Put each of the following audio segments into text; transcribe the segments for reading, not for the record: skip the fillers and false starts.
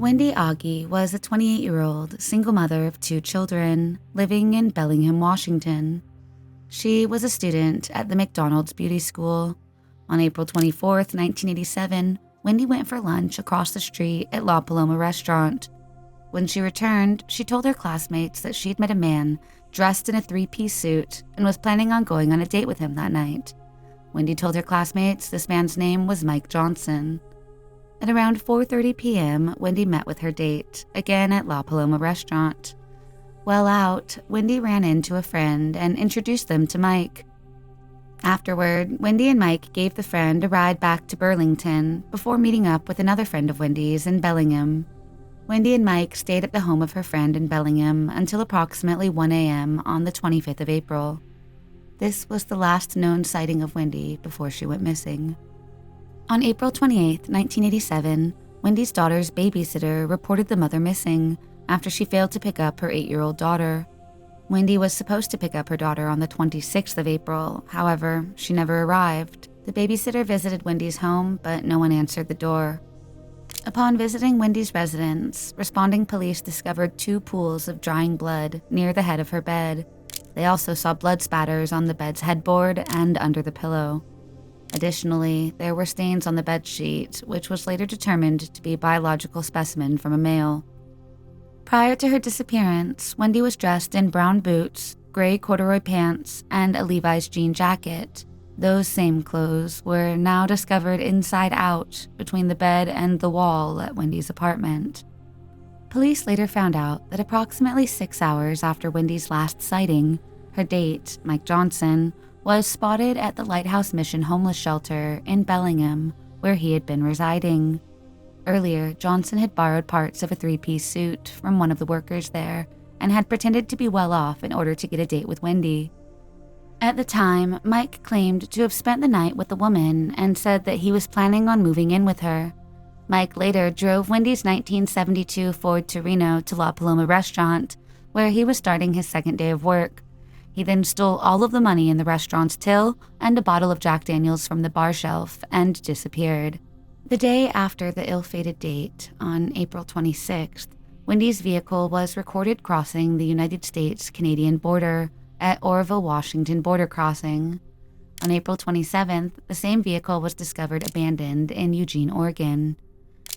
Wendy Aughe was a 28-year-old single mother of 2 children living in Bellingham, Washington. She was a student at the McDonald's Beauty School. On April 24, 1987, Wendy went for lunch across the street at La Paloma Restaurant. When she returned, she told her classmates that she'd met a man dressed in a 3-piece suit and was planning on going on a date with him that night. Wendy told her classmates this man's name was Mike Johnson. At around 4:30 p.m., Wendy met with her date, again at La Paloma Restaurant. While out, Wendy ran into a friend and introduced them to Mike. Afterward, Wendy and Mike gave the friend a ride back to Burlington before meeting up with another friend of Wendy's in Bellingham. Wendy and Mike stayed at the home of her friend in Bellingham until approximately 1 a.m. on the 25th of April. This was the last known sighting of Wendy before she went missing. On April 28, 1987, Wendy's daughter's babysitter reported the mother missing after she failed to pick up her 8-year-old daughter. Wendy was supposed to pick up her daughter on the 26th of April, however, she never arrived. The babysitter visited Wendy's home, but no one answered the door. Upon visiting Wendy's residence, responding police discovered 2 pools of drying blood near the head of her bed. They also saw blood spatters on the bed's headboard and under the pillow. Additionally, there were stains on the bedsheet, which was later determined to be a biological specimen from a male. Prior to her disappearance, Wendy was dressed in brown boots, gray corduroy pants, and a Levi's jean jacket. Those same clothes were now discovered inside out between the bed and the wall at Wendy's apartment. Police later found out that approximately 6 hours after Wendy's last sighting, her date, Mike Johnson, was spotted at the Lighthouse Mission homeless shelter in Bellingham, where he had been residing. Earlier, Johnson had borrowed parts of a 3-piece suit from one of the workers there and had pretended to be well off in order to get a date with Wendy. At the time, Mike claimed to have spent the night with the woman and said that he was planning on moving in with her. Mike later drove Wendy's 1972 Ford Torino to La Paloma Restaurant, where he was starting his second day of work. He then stole all of the money in the restaurant's till and a bottle of Jack Daniels from the bar shelf and disappeared. The day after the ill-fated date, on April 26th, Wendy's vehicle was recorded crossing the United States-Canadian border at Oroville, Washington border crossing. On April 27th, the same vehicle was discovered abandoned in Eugene, Oregon.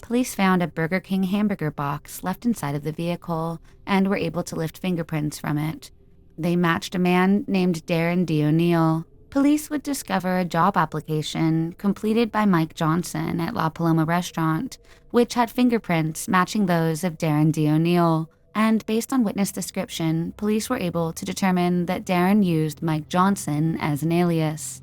Police found a Burger King hamburger box left inside of the vehicle and were able to lift fingerprints from it. They matched a man named Darren D. O'Neill. Police would discover a job application completed by Mike Johnson at La Paloma Restaurant, which had fingerprints matching those of Darren D. O'Neill. And based on witness description, police were able to determine that Darren used Mike Johnson as an alias.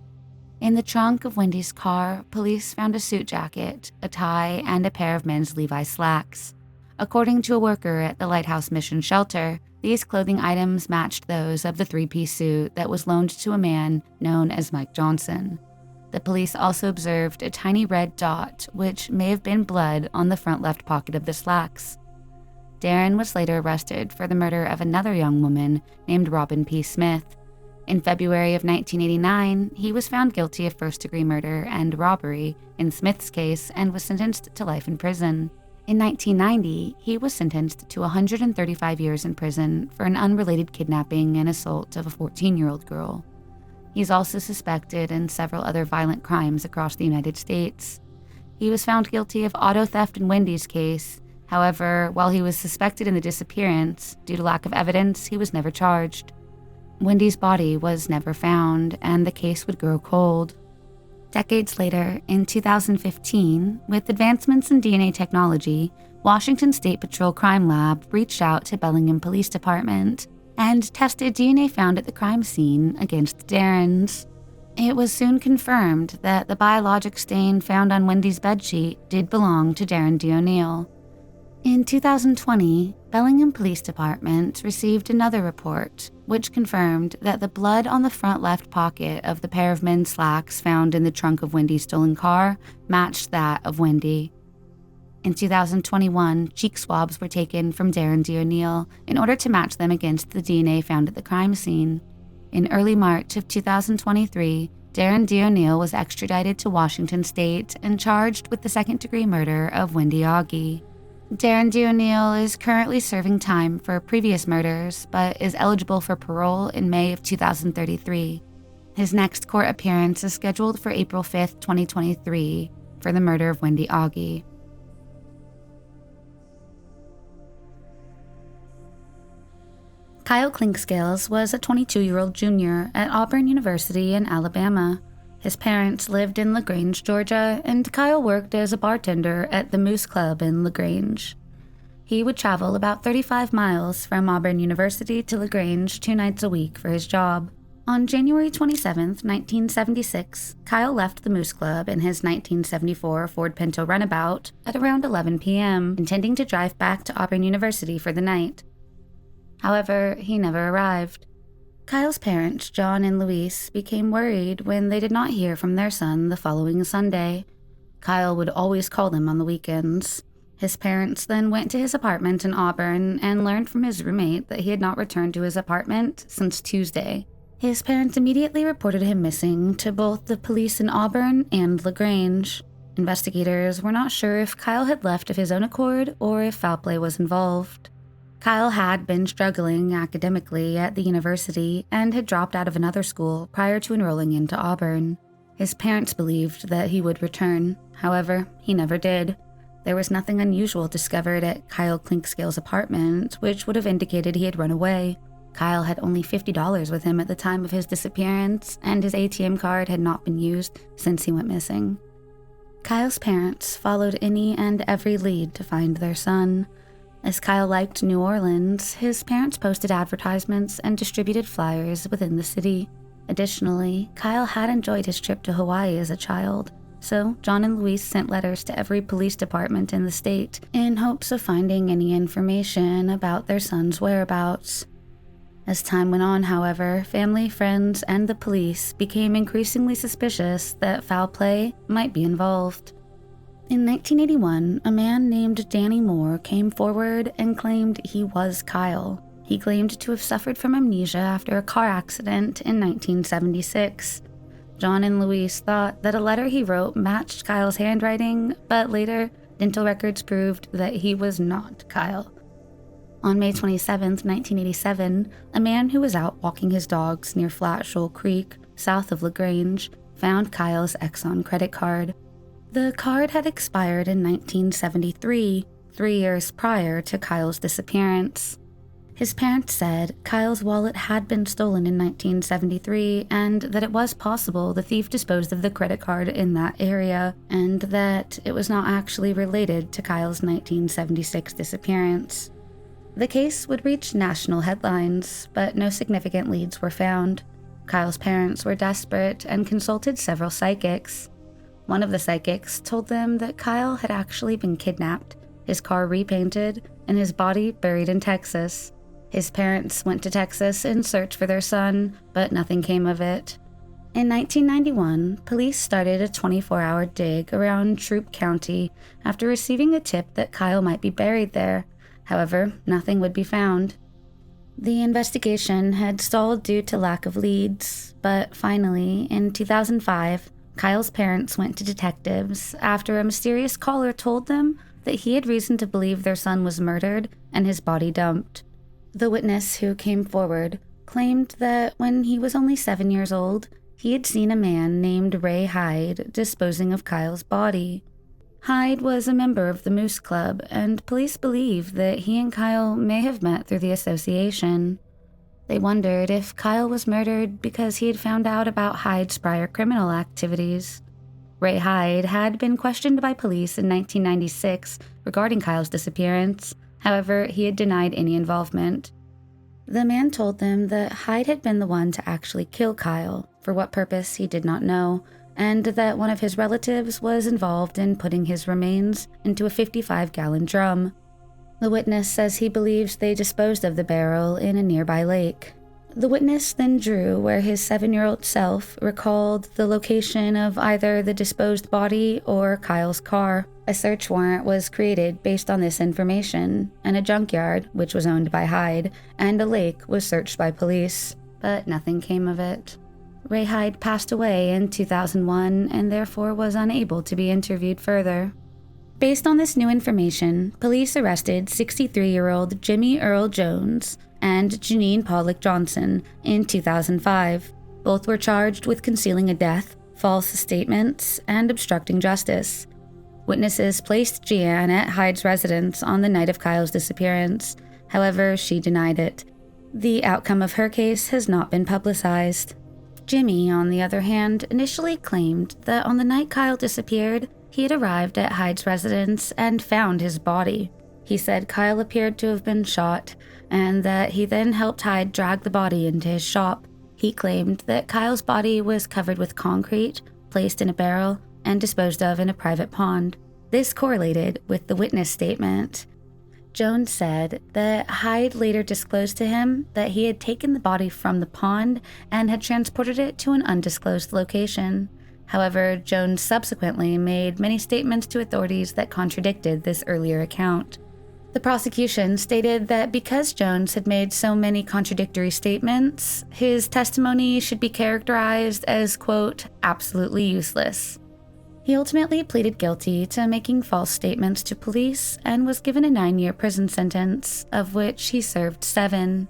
In the trunk of Wendy's car, police found a suit jacket, a tie, and a pair of men's Levi's slacks. According to a worker at the Lighthouse Mission shelter, these clothing items matched those of the 3-piece suit that was loaned to a man known as Mike Johnson. The police also observed a tiny red dot, which may have been blood, on the front left pocket of the slacks. Darren was later arrested for the murder of another young woman named Robin P. Smith. In February of 1989, he was found guilty of first-degree murder and robbery in Smith's case and was sentenced to life in prison. In 1990, he was sentenced to 135 years in prison for an unrelated kidnapping and assault of a 14-year-old girl. He's also suspected in several other violent crimes across the United States. He was found guilty of auto theft in Wendy's case. However, while he was suspected in the disappearance, due to lack of evidence, he was never charged. Wendy's body was never found, and the case would grow cold. Decades later, in 2015, with advancements in DNA technology, Washington State Patrol Crime Lab reached out to Bellingham Police Department and tested DNA found at the crime scene against Darren's. It was soon confirmed that the biologic stain found on Wendy's bedsheet did belong to Darren D. O'Neill. In 2020, Bellingham Police Department received another report, which confirmed that the blood on the front left pocket of the pair of men's slacks found in the trunk of Wendy's stolen car matched that of Wendy. In 2021, cheek swabs were taken from Darren D. O'Neill in order to match them against the DNA found at the crime scene. In early March of 2023, Darren D. O'Neill was extradited to Washington State and charged with the second-degree murder of Wendy Aughe. Darren D. O'Neill is currently serving time for previous murders, but is eligible for parole in May of 2033. His next court appearance is scheduled for April 5th, 2023, for the murder of Wendy Aughe. Kyle Clinkscales was a 22-year-old junior at Auburn University in Alabama. His parents lived in LaGrange, Georgia, and Kyle worked as a bartender at the Moose Club in LaGrange. He would travel about 35 miles from Auburn University to LaGrange 2 nights a week for his job. On January 27, 1976, Kyle left the Moose Club in his 1974 Ford Pinto runabout at around 11 p.m., intending to drive back to Auburn University for the night. However, he never arrived. Kyle's parents, John and Louise, became worried when they did not hear from their son the following Sunday. Kyle would always call them on the weekends. His parents then went to his apartment in Auburn and learned from his roommate that he had not returned to his apartment since Tuesday. His parents immediately reported him missing to both the police in Auburn and LaGrange. Investigators were not sure if Kyle had left of his own accord or if foul play was involved. Kyle had been struggling academically at the university and had dropped out of another school prior to enrolling into Auburn. His parents believed that he would return. However, he never did. There was nothing unusual discovered at Kyle Clinkscales' apartment, which would have indicated he had run away. Kyle had only $50 with him at the time of his disappearance, and his ATM card had not been used since he went missing. Kyle's parents followed any and every lead to find their son. As Kyle liked New Orleans, his parents posted advertisements and distributed flyers within the city. Additionally, Kyle had enjoyed his trip to Hawaii as a child, so John and Louise sent letters to every police department in the state in hopes of finding any information about their son's whereabouts. As time went on, however, family, friends, and the police became increasingly suspicious that foul play might be involved. In 1981, a man named Danny Moore came forward and claimed he was Kyle. He claimed to have suffered from amnesia after a car accident in 1976. John and Louise thought that a letter he wrote matched Kyle's handwriting, but later, dental records proved that he was not Kyle. On May 27, 1987, a man who was out walking his dogs near Flat Shoal Creek, south of LaGrange, found Kyle's Exxon credit card. The card had expired in 1973, 3 years prior to Kyle's disappearance. His parents said Kyle's wallet had been stolen in 1973 and that it was possible the thief disposed of the credit card in that area, and that it was not actually related to Kyle's 1976 disappearance. The case would reach national headlines, but no significant leads were found. Kyle's parents were desperate and consulted several psychics. One of the psychics told them that Kyle had actually been kidnapped, his car repainted, and his body buried in Texas. His parents went to Texas in search for their son, but nothing came of it. In 1991, police started a 24-hour dig around Troup County after receiving a tip that Kyle might be buried there. However, nothing would be found. The investigation had stalled due to lack of leads, but finally, in 2005, Kyle's parents went to detectives after a mysterious caller told them that he had reason to believe their son was murdered and his body dumped. The witness who came forward claimed that when he was only 7 years old, he had seen a man named Ray Hyde disposing of Kyle's body. Hyde was a member of the Moose Club, and police believe that he and Kyle may have met through the association. They wondered if Kyle was murdered because he had found out about Hyde's prior criminal activities. Ray Hyde had been questioned by police in 1996 regarding Kyle's disappearance. However, he had denied any involvement. The man told them that Hyde had been the one to actually kill Kyle, for what purpose he did not know, and that one of his relatives was involved in putting his remains into a 55-gallon drum. The witness says he believes they disposed of the barrel in a nearby lake. The witness then drew where his 7-year-old self recalled the location of either the disposed body or Kyle's car. A search warrant was created based on this information, and a junkyard, which was owned by Hyde, and a lake was searched by police, but nothing came of it. Ray Hyde passed away in 2001 and therefore was unable to be interviewed further. Based on this new information, police arrested 63-year-old Jimmy Earl Jones and Janine Pollock Johnson in 2005. Both were charged with concealing a death, false statements, and obstructing justice. Witnesses placed Jeanne at Hyde's residence on the night of Kyle's disappearance. However, she denied it. The outcome of her case has not been publicized. Jimmy, on the other hand, initially claimed that on the night Kyle disappeared, he had arrived at Hyde's residence and found his body. He said Kyle appeared to have been shot, and that he then helped Hyde drag the body into his shop. He claimed that Kyle's body was covered with concrete, placed in a barrel, and disposed of in a private pond. This correlated with the witness statement. Jones said that Hyde later disclosed to him that he had taken the body from the pond and had transported it to an undisclosed location. However, Jones subsequently made many statements to authorities that contradicted this earlier account. The prosecution stated that because Jones had made so many contradictory statements, his testimony should be characterized as, quote, absolutely useless. He ultimately pleaded guilty to making false statements to police and was given a 9-year prison sentence, of which he served 7.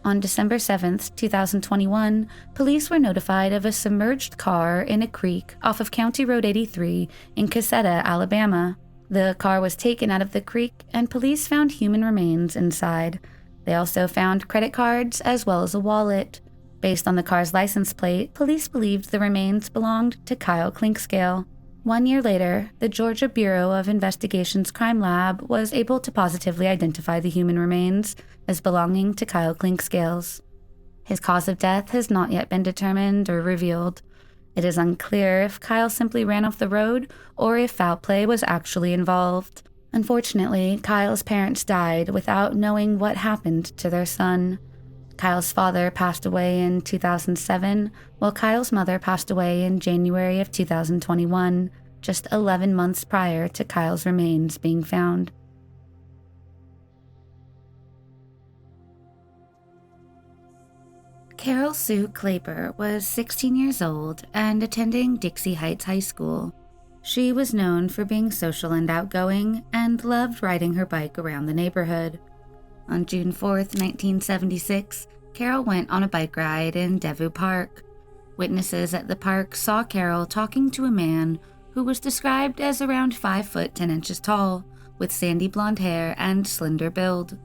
On December 7, 2021, police were notified of a submerged car in a creek off of County Road 83 in Caseta, Alabama. The car was taken out of the creek and police found human remains inside. They also found credit cards as well as a wallet. Based on the car's license plate, police believed the remains belonged to Kyle Clinkscale. 1 year later, the Georgia Bureau of Investigation's crime lab was able to positively identify the human remains as belonging to Kyle Clinkscales. His cause of death has not yet been determined or revealed. It is unclear if Kyle simply ran off the road or if foul play was actually involved. Unfortunately, Kyle's parents died without knowing what happened to their son. Kyle's father passed away in 2007, while Kyle's mother passed away in January of 2021, just 11 months prior to Kyle's remains being found. Carol Sue Klaber was 16 years old and attending Dixie Heights High School. She was known for being social and outgoing and loved riding her bike around the neighborhood. On June 4, 1976, Carol went on a bike ride in Devou Park. Witnesses at the park saw Carol talking to a man who was described as around 5 foot 10 inches tall, with sandy blonde hair and slender build.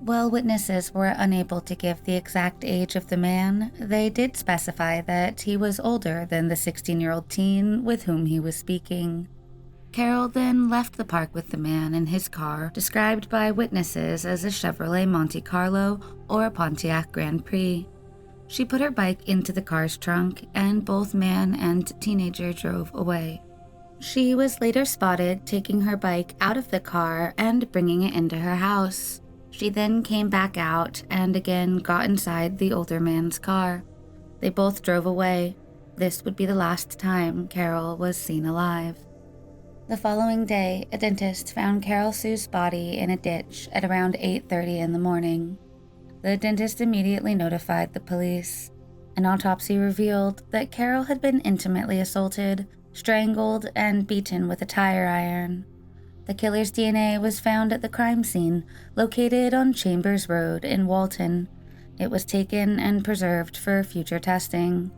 While witnesses were unable to give the exact age of the man, they did specify that he was older than the 16-year-old teen with whom he was speaking. Carol then left the park with the man in his car, described by witnesses as a Chevrolet Monte Carlo or a Pontiac Grand Prix. She put her bike into the car's trunk, and both man and teenager drove away. She was later spotted taking her bike out of the car and bringing it into her house. She then came back out and again got inside the older man's car. They both drove away. This would be the last time Carol was seen alive. The following day, a dentist found Carol Sue's body in a ditch at around 8:30 in the morning. The dentist immediately notified the police. An autopsy revealed that Carol had been intimately assaulted, strangled, and beaten with a tire iron. The killer's DNA was found at the crime scene, located on Chambers Road in Walton. It was taken and preserved for future testing.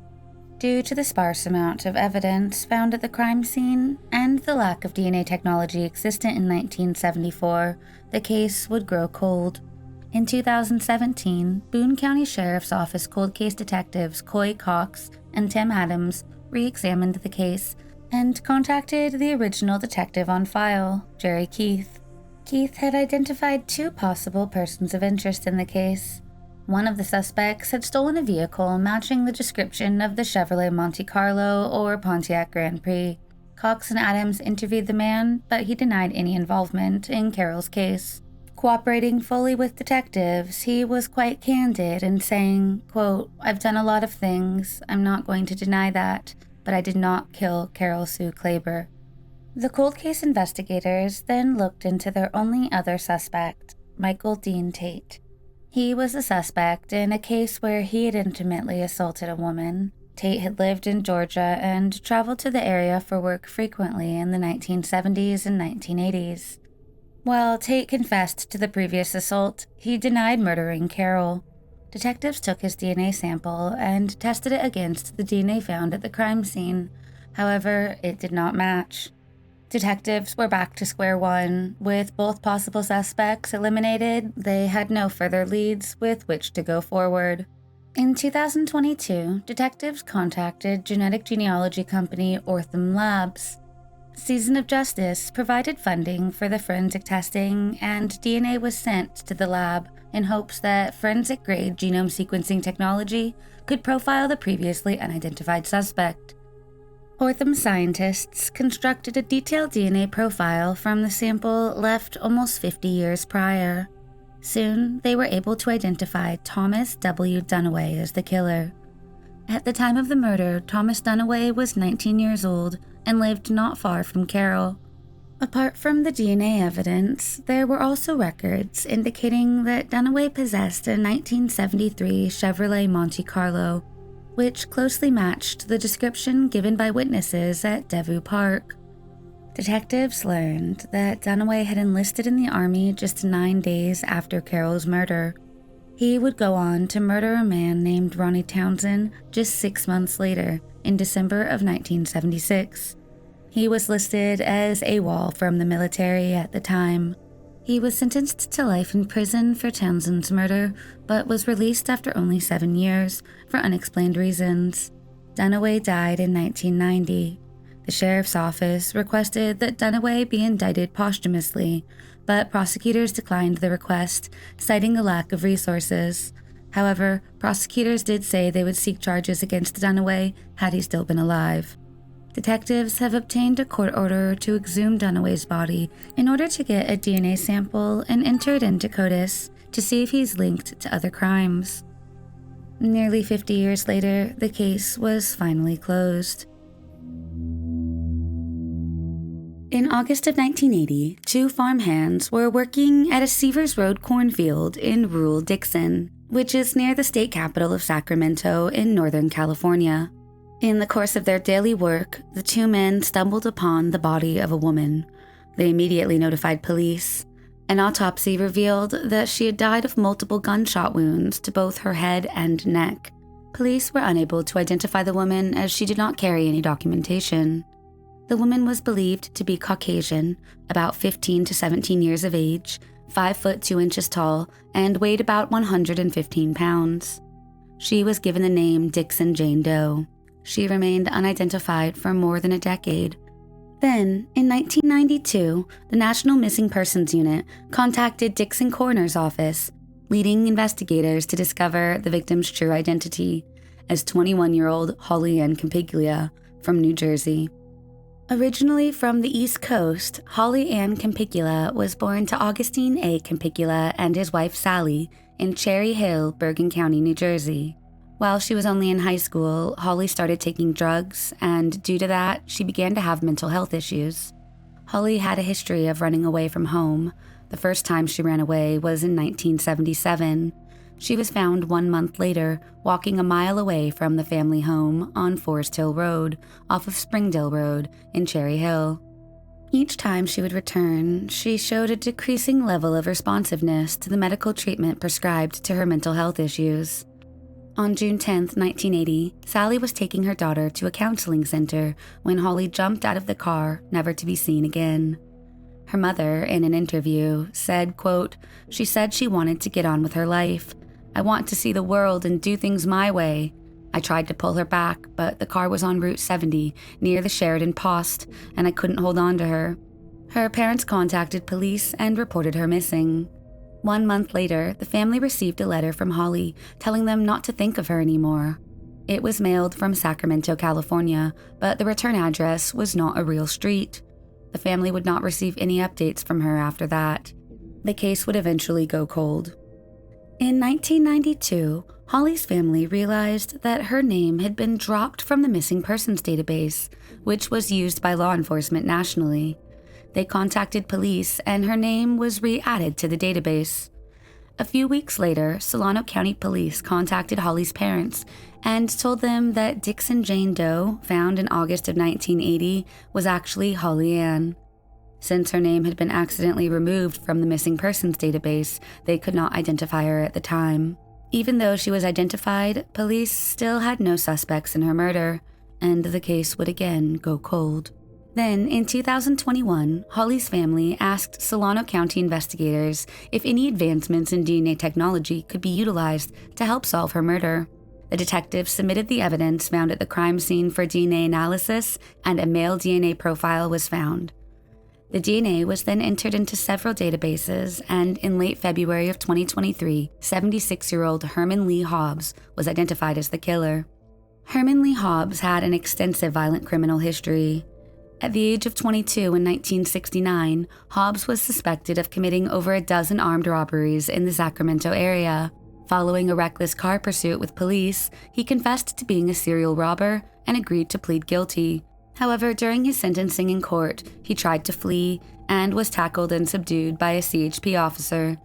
Due to the sparse amount of evidence found at the crime scene and the lack of DNA technology existent in 1974, the case would grow cold. In 2017, Boone County Sheriff's Office cold case detectives Coy Cox and Tim Adams re-examined the case and contacted the original detective on file, Jerry Keith. Keith had identified 2 possible persons of interest in the case. One of the suspects had stolen a vehicle matching the description of the Chevrolet Monte Carlo or Pontiac Grand Prix. Cox and Adams interviewed the man, but he denied any involvement in Carol's case. Cooperating fully with detectives, he was quite candid in saying, quote, "I've done a lot of things. I'm not going to deny that, but I did not kill Carol Sue Klaber." The cold case investigators then looked into their only other suspect, Michael Dean Tate. He was a suspect in a case where he had intimately assaulted a woman. Tate had lived in Georgia and traveled to the area for work frequently in the 1970s and 1980s. While Tate confessed to the previous assault, he denied murdering Carol. Detectives took his DNA sample and tested it against the DNA found at the crime scene. However, it did not match. Detectives were back to square one. With both possible suspects eliminated, they had no further leads with which to go forward. In 2022, detectives contacted genetic genealogy company Ortham Labs. Season of Justice provided funding for the forensic testing, and DNA was sent to the lab in hopes that forensic-grade genome sequencing technology could profile the previously unidentified suspect. Ortham scientists constructed a detailed DNA profile from the sample left almost 50 years prior. Soon, they were able to identify Thomas W. Dunaway as the killer. At the time of the murder, Thomas Dunaway was 19 years old and lived not far from Carol. Apart from the DNA evidence, there were also records indicating that Dunaway possessed a 1973 Chevrolet Monte Carlo, which closely matched the description given by witnesses at Devu Park. Detectives learned that Dunaway had enlisted in the Army just 9 days after Carol's murder. He would go on to murder a man named Ronnie Townsend just 6 months later, in December of 1976. He was listed as AWOL from the military at the time. He was sentenced to life in prison for Townsend's murder, but was released after only 7 years for unexplained reasons. Dunaway died in 1990. The sheriff's office requested that Dunaway be indicted posthumously, but prosecutors declined the request, citing a lack of resources. However, prosecutors did say they would seek charges against Dunaway had he still been alive. Detectives have obtained a court order to exhume Dunaway's body in order to get a DNA sample and enter it into CODIS to see if he's linked to other crimes. Nearly 50 years later, the case was finally closed. In August of 1980, 2 farmhands were working at a Seavers Road cornfield in rural Dixon, which is near the state capital of Sacramento in Northern California. In the course of their daily work, the 2 men stumbled upon the body of a woman. They immediately notified police. An autopsy revealed that she had died of multiple gunshot wounds to both her head and neck. Police were unable to identify the woman as she did not carry any documentation. The woman was believed to be Caucasian, about 15 to 17 years of age, 5 foot 2 inches tall, and weighed about 115 pounds. She was given the name Dixon Jane Doe. She remained unidentified for more than a decade. Then, in 1992, the National Missing Persons Unit contacted Dixon Coroner's office, leading investigators to discover the victim's true identity as 21-year-old Holly Ann Campiglia from New Jersey. Originally from the East Coast, Holly Ann Campiglia was born to Augustine A. Campiglia and his wife Sally in Cherry Hill, Bergen County, New Jersey. While she was only in high school, Holly started taking drugs, and due to that, she began to have mental health issues. Holly had a history of running away from home. The first time she ran away was in 1977. She was found 1 month later, walking a mile away from the family home on Forest Hill Road, off of Springdale Road in Cherry Hill. Each time she would return, she showed a decreasing level of responsiveness to the medical treatment prescribed to her mental health issues. On June 10, 1980, Sally was taking her daughter to a counseling center when Holly jumped out of the car, never to be seen again. Her mother, in an interview, said, quote, "She said she wanted to get on with her life. I want to see the world and do things my way. I tried to pull her back, but the car was on Route 70 near the Sheridan Post, and I couldn't hold on to her." Her parents contacted police and reported her missing. 1 month later, the family received a letter from Holly telling them not to think of her anymore. It was mailed from Sacramento, California, but the return address was not a real street. The family would not receive any updates from her after that. The case would eventually go cold. In 1992, Holly's family realized that her name had been dropped from the missing persons database, which was used by law enforcement nationally. They contacted police and her name was re-added to the database. A few weeks later, Solano County Police contacted Holly's parents and told them that Dixon Jane Doe, found in August of 1980, was actually Holly Ann. Since her name had been accidentally removed from the missing persons database, they could not identify her at the time. Even though she was identified, police still had no suspects in her murder, and the case would again go cold. Then, in 2021, Holly's family asked Solano County investigators if any advancements in DNA technology could be utilized to help solve her murder. The detectives submitted the evidence found at the crime scene for DNA analysis, and a male DNA profile was found. The DNA was then entered into several databases, and in late February of 2023, 76-year-old Herman Lee Hobbs was identified as the killer. Herman Lee Hobbs had an extensive violent criminal history. At the age of 22 in 1969, Hobbs was suspected of committing over a dozen armed robberies in the Sacramento area. Following a reckless car pursuit with police, he confessed to being a serial robber and agreed to plead guilty. However, during his sentencing in court, he tried to flee and was tackled and subdued by a CHP officer.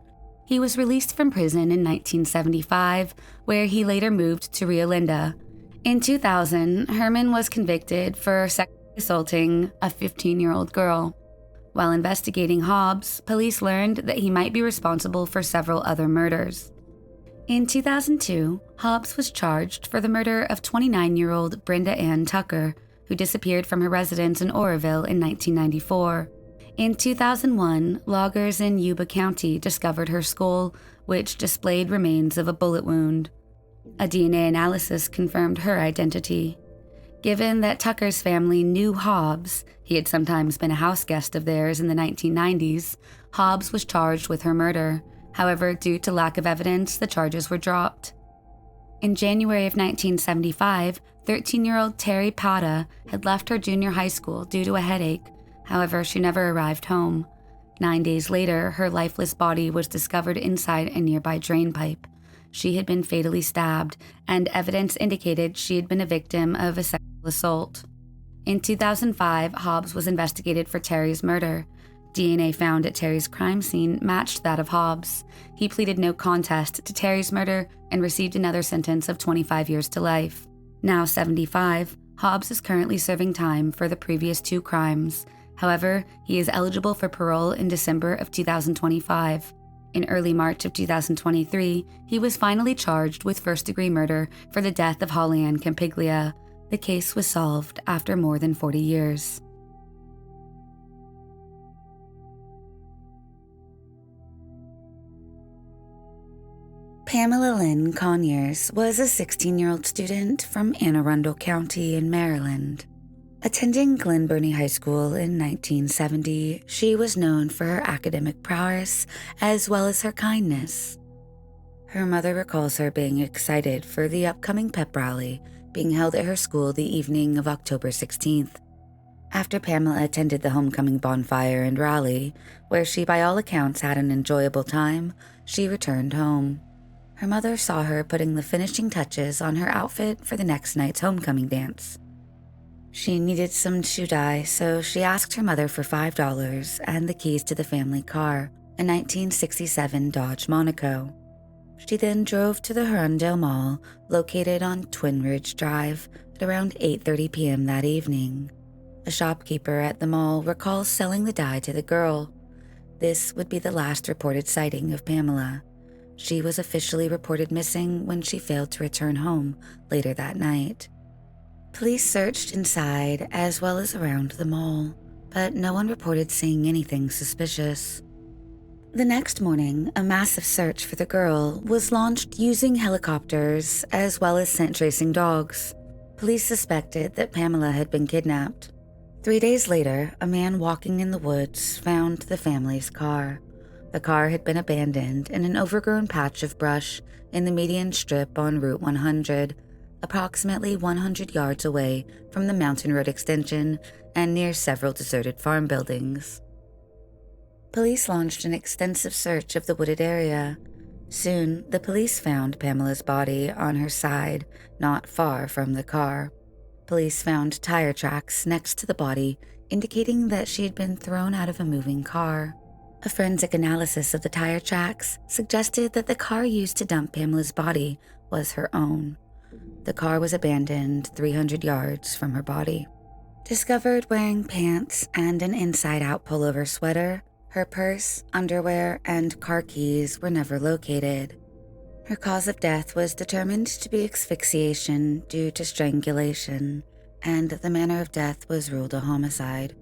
He was released from prison in 1975, where he later moved to Rio Linda. In 2000, Herman was convicted for sexually assaulting a 15-year-old girl. While investigating Hobbs, police learned that he might be responsible for several other murders. In 2002, Hobbs was charged for the murder of 29-year-old Brenda Ann Tucker, who disappeared from her residence in Oroville in 1994. In 2001, loggers in Yuba County discovered her skull, which displayed remains of a bullet wound. A DNA analysis confirmed her identity. Given that Tucker's family knew Hobbs, he had sometimes been a house guest of theirs in the 1990s, Hobbs was charged with her murder. However, due to lack of evidence, the charges were dropped. In January of 1975, 13-year-old Terry Pata had left her junior high school due to a headache. However, she never arrived home. 9 days later, her lifeless body was discovered inside a nearby drain pipe. She had been fatally stabbed, and evidence indicated she had been a victim of a sexual assault. In 2005, Hobbs was investigated for Terry's murder. DNA found at Terry's crime scene matched that of Hobbs. He pleaded no contest to Terry's murder and received another sentence of 25 years to life. Now 75, Hobbs is currently serving time for the previous 2 crimes. However, he is eligible for parole in December of 2025. In early March of 2023, he was finally charged with first-degree murder for the death of Ann Campiglia. The case was solved after more than 40 years. Pamela Lynn Conyers was a 16-year-old student from Anne Arundel County in Maryland. Attending Glen Burnie High School in 1970, she was known for her academic prowess as well as her kindness. Her mother recalls her being excited for the upcoming pep rally being held at her school the evening of October 16th. After Pamela attended the homecoming bonfire and rally, where she by all accounts had an enjoyable time, she returned home. Her mother saw her putting the finishing touches on her outfit for the next night's homecoming dance. She needed some shoe dye, so she asked her mother for $5 and the keys to the family car, a 1967 Dodge Monaco. She then drove to the Herondale Mall, located on Twin Ridge Drive, at around 8:30 p.m. that evening. A shopkeeper at the mall recalls selling the dye to the girl. This would be the last reported sighting of Pamela. She was officially reported missing when she failed to return home later that night. Police searched inside as well as around the mall, but no one reported seeing anything suspicious. The next morning, a massive search for the girl was launched using helicopters as well as scent-tracing dogs. Police suspected that Pamela had been kidnapped. 3 days later, a man walking in the woods found the family's car. The car had been abandoned in an overgrown patch of brush in the median strip on Route 100, approximately 100 yards away from the Mountain Road extension and near several deserted farm buildings. Police launched an extensive search of the wooded area. Soon, the police found Pamela's body on her side, not far from the car. Police found tire tracks next to the body, indicating that she had been thrown out of a moving car. A forensic analysis of the tire tracks suggested that the car used to dump Pamela's body was her own. The car was abandoned 300 yards from her body. Discovered wearing pants and an inside-out pullover sweater, her purse, underwear, and car keys were never located. Her cause of death was determined to be asphyxiation due to strangulation, and the manner of death was ruled a homicide.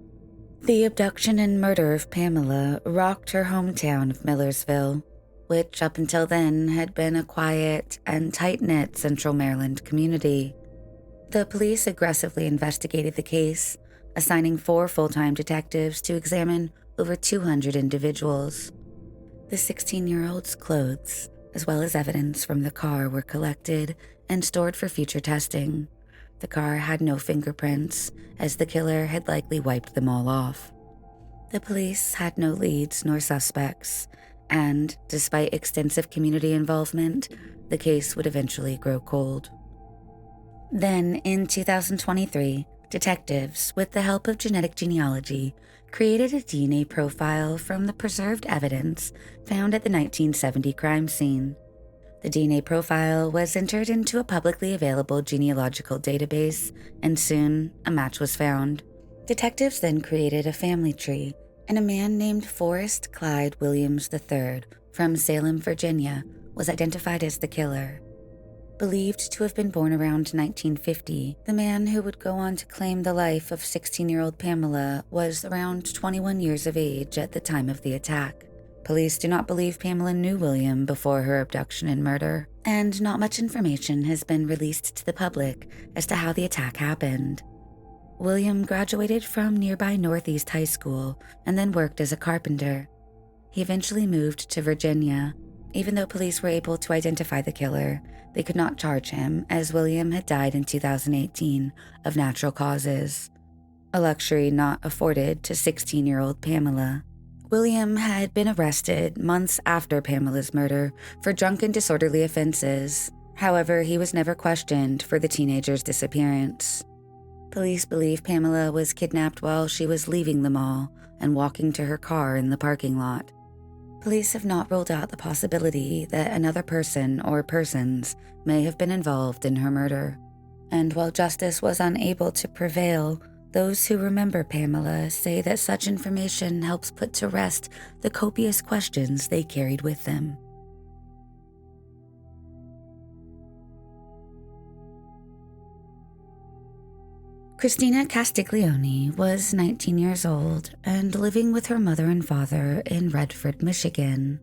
The abduction and murder of Pamela rocked her hometown of Millersville, which up until then had been a quiet and tight-knit Central Maryland community. The police aggressively investigated the case, assigning 4 full-time detectives to examine over 200 individuals. The 16-year-old's clothes, as well as evidence from the car, were collected and stored for future testing. The car had no fingerprints, as the killer had likely wiped them all off. The police had no leads nor suspects, and despite extensive community involvement, the case would eventually grow cold. Then, in 2023, detectives, with the help of genetic genealogy, created a DNA profile from the preserved evidence found at the 1970 crime scene. The DNA profile was entered into a publicly available genealogical database, and soon a match was found. Detectives then created a family tree, and a man named Forrest Clyde Williams III from Salem, Virginia, was identified as the killer. Believed to have been born around 1950, the man who would go on to claim the life of 16-year-old Pamela was around 21 years of age at the time of the attack. Police do not believe Pamela knew William before her abduction and murder, and not much information has been released to the public as to how the attack happened. William graduated from nearby Northeast High School and then worked as a carpenter. He eventually moved to Virginia. Even though police were able to identify the killer, they could not charge him, as William had died in 2018 of natural causes, a luxury not afforded to 16-year-old Pamela. William had been arrested months after Pamela's murder for drunken disorderly offenses. However, he was never questioned for the teenager's disappearance. Police believe Pamela was kidnapped while she was leaving the mall and walking to her car in the parking lot. Police have not ruled out the possibility that another person or persons may have been involved in her murder. And while justice was unable to prevail, those who remember Pamela say that such information helps put to rest the copious questions they carried with them. Christina Castiglione was 19 years old and living with her mother and father in Redford, Michigan.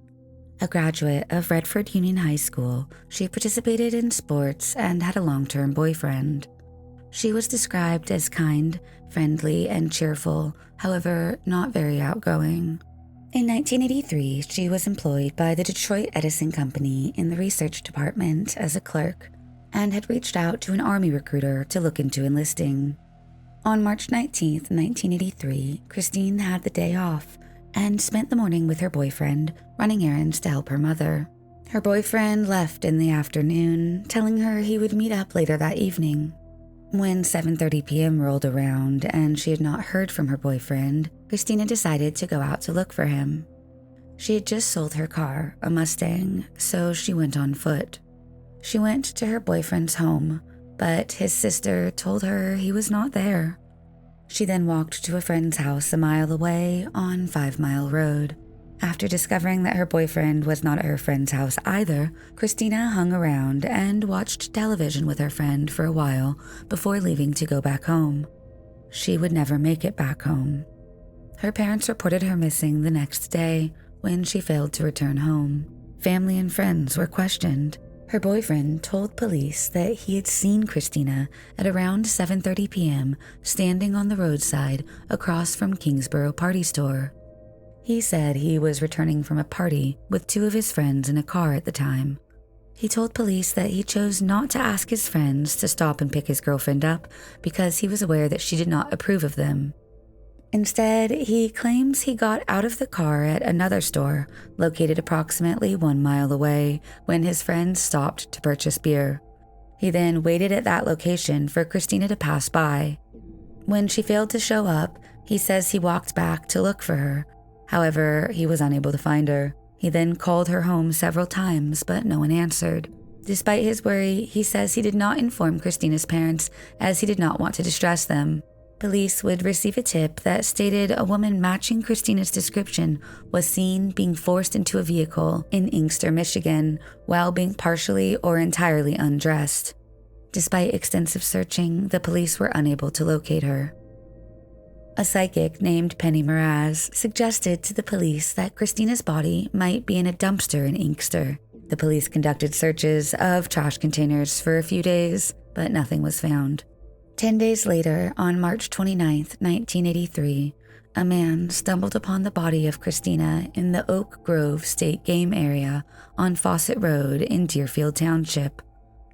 A graduate of Redford Union High School, she participated in sports and had a long-term boyfriend. She was described as kind, friendly, and cheerful, however, not very outgoing. In 1983, she was employed by the Detroit Edison Company in the research department as a clerk and had reached out to an Army recruiter to look into enlisting. On March 19, 1983, Christine had the day off and spent the morning with her boyfriend, running errands to help her mother. Her boyfriend left in the afternoon, telling her he would meet up later that evening. When 7:30 p.m. rolled around and she had not heard from her boyfriend, Christina decided to go out to look for him. She had just sold her car, a Mustang, so she went on foot. She went to her boyfriend's home, but his sister told her he was not there. She then walked to a friend's house a mile away on 5 Mile Road. After discovering that her boyfriend was not at her friend's house either, Christina hung around and watched television with her friend for a while before leaving to go back home. She would never make it back home. Her parents reported her missing the next day when she failed to return home. Family and friends were questioned. Her boyfriend told police that he had seen Christina at around 7:30 p.m. standing on the roadside across from Kingsborough Party Store. He said he was returning from a party with 2 of his friends in a car at the time. He told police that he chose not to ask his friends to stop and pick his girlfriend up because he was aware that she did not approve of them. Instead, he claims he got out of the car at another store located approximately 1 mile away when his friends stopped to purchase beer. He then waited at that location for Christina to pass by. When she failed to show up, he says he walked back to look for her. However, he was unable to find her. He then called her home several times, but no one answered. Despite his worry, he says he did not inform Christina's parents as he did not want to distress them. Police would receive a tip that stated a woman matching Christina's description was seen being forced into a vehicle in Inkster, Michigan, while being partially or entirely undressed. Despite extensive searching, the police were unable to locate her. A psychic named Penny Mraz suggested to the police that Christina's body might be in a dumpster in Inkster. The police conducted searches of trash containers for a few days, but nothing was found. 10 days later, on March 29, 1983, a man stumbled upon the body of Christina in the Oak Grove State Game Area on Fawcett Road in Deerfield Township.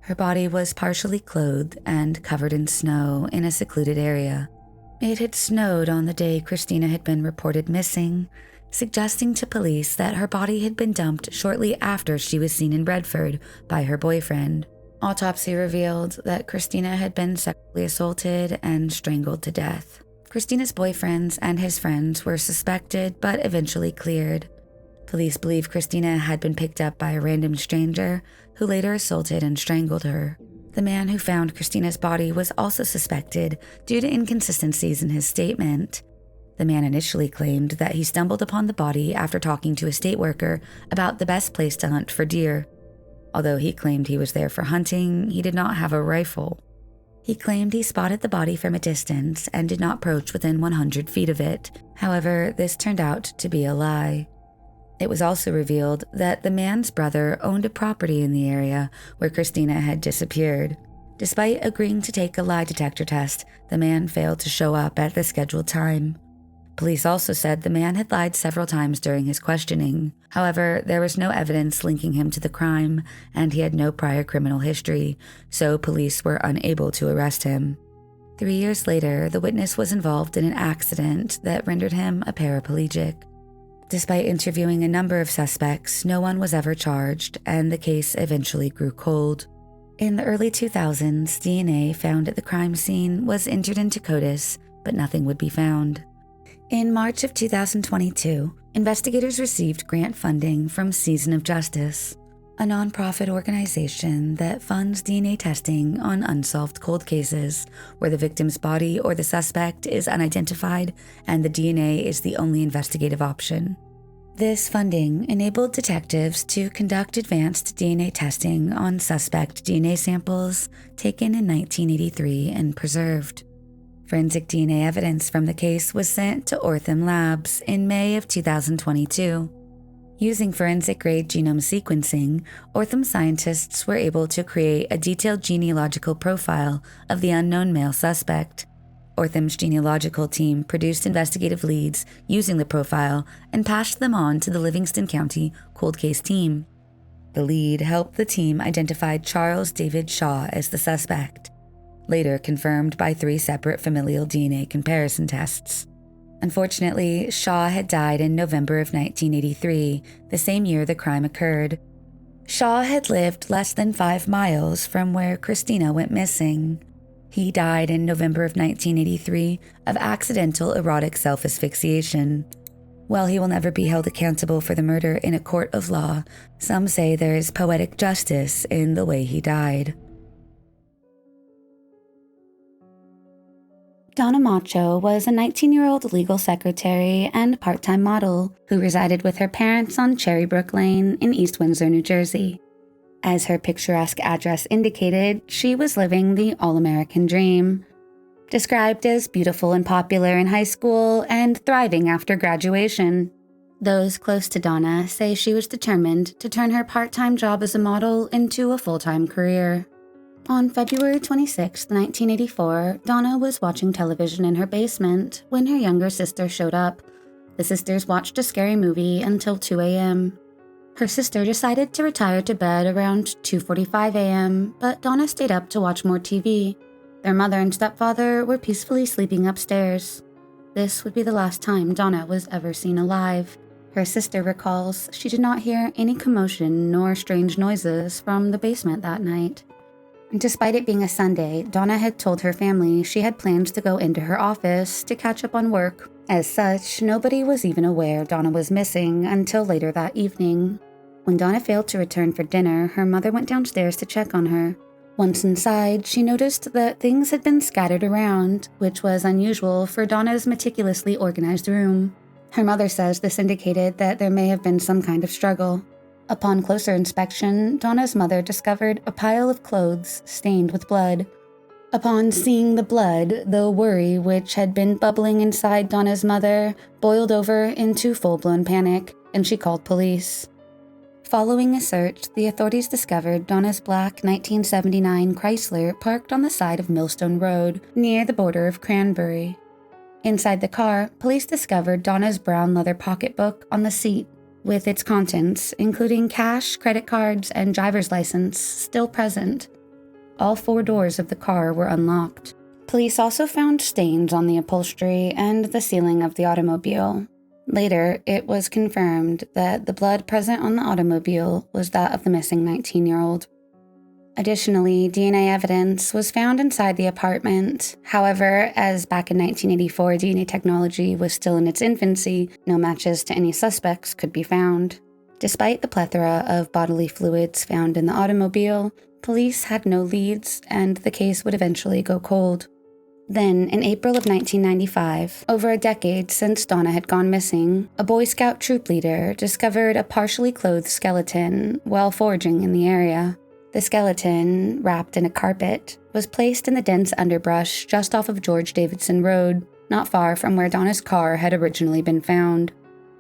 Her body was partially clothed and covered in snow in a secluded area. It had snowed on the day Christina had been reported missing, suggesting to police that her body had been dumped shortly after she was seen in Redford by her boyfriend. Autopsy revealed that Christina had been sexually assaulted and strangled to death. Christina's boyfriends and his friends were suspected but eventually cleared. Police believe Christina had been picked up by a random stranger who later assaulted and strangled her. The man who found Christina's body was also suspected due to inconsistencies in his statement. The man initially claimed that he stumbled upon the body after talking to a state worker about the best place to hunt for deer. Although he claimed he was there for hunting, he did not have a rifle. He claimed he spotted the body from a distance and did not approach within 100 feet of it. However, this turned out to be a lie. It was also revealed that the man's brother owned a property in the area where Christina had disappeared. Despite agreeing to take a lie detector test, the man failed to show up at the scheduled time. Police also said the man had lied several times during his questioning. However, there was no evidence linking him to the crime, and he had no prior criminal history, so police were unable to arrest him. 3 years later, the witness was involved in an accident that rendered him a paraplegic. Despite interviewing a number of suspects, no one was ever charged, and the case eventually grew cold. In the early 2000s, DNA found at the crime scene was entered into CODIS, but nothing would be found. In March of 2022, investigators received grant funding from Season of Justice, a nonprofit organization that funds DNA testing on unsolved cold cases where the victim's body or the suspect is unidentified and the DNA is the only investigative option. This funding enabled detectives to conduct advanced DNA testing on suspect DNA samples taken in 1983 and preserved. Forensic DNA evidence from the case was sent to Ortham Labs in May of 2022. Using forensic-grade genome sequencing, Ortham scientists were able to create a detailed genealogical profile of the unknown male suspect. Ortham's genealogical team produced investigative leads using the profile and passed them on to the Livingston County Cold Case team. The lead helped the team identify Charles David Shaw as the suspect, later confirmed by 3 separate familial DNA comparison tests. Unfortunately, Shaw had died in November of 1983, the same year the crime occurred. Shaw had lived less than 5 miles from where Christina went missing. He died in November of 1983 of accidental erotic self-asphyxiation. While he will never be held accountable for the murder in a court of law, some say there is poetic justice in the way he died. Donna Macho was a 19-year-old legal secretary and part-time model who resided with her parents on Cherrybrook Lane in East Windsor, New Jersey. As her picturesque address indicated, she was living the all-American dream. Described as beautiful and popular in high school and thriving after graduation. Those close to Donna say she was determined to turn her part-time job as a model into a full-time career. On February 26, 1984, Donna was watching television in her basement when her younger sister showed up. The sisters watched a scary movie until 2 a.m. Her sister decided to retire to bed around 2:45 a.m., but Donna stayed up to watch more TV. Their mother and stepfather were peacefully sleeping upstairs. This would be the last time Donna was ever seen alive. Her sister recalls she did not hear any commotion nor strange noises from the basement that night. Despite it being a Sunday, Donna had told her family she had plans to go into her office to catch up on work. As such, nobody was even aware Donna was missing until later that evening. When Donna failed to return for dinner, her mother went downstairs to check on her. Once inside, she noticed that things had been scattered around, which was unusual for Donna's meticulously organized room. Her mother says this indicated that there may have been some kind of struggle. Upon closer inspection, Donna's mother discovered a pile of clothes stained with blood. Upon seeing the blood, the worry which had been bubbling inside Donna's mother boiled over into full-blown panic, and she called police. Following a search, the authorities discovered Donna's black 1979 Chrysler parked on the side of Millstone Road, near the border of Cranberry. Inside the car, police discovered Donna's brown leather pocketbook on the seat, with its contents, including cash, credit cards, and driver's license, still present. All 4 doors of the car were unlocked. Police also found stains on the upholstery and the ceiling of the automobile. Later, it was confirmed that the blood present on the automobile was that of the missing 19-year-old. Additionally, DNA evidence was found inside the apartment. However, as back in 1984 DNA technology was still in its infancy, no matches to any suspects could be found. Despite the plethora of bodily fluids found in the automobile, police had no leads, and the case would eventually go cold. Then, in April of 1995, over a decade since Donna had gone missing, a Boy Scout troop leader discovered a partially clothed skeleton while foraging in the area. The skeleton, wrapped in a carpet, was placed in the dense underbrush just off of George Davidson Road, not far from where Donna's car had originally been found.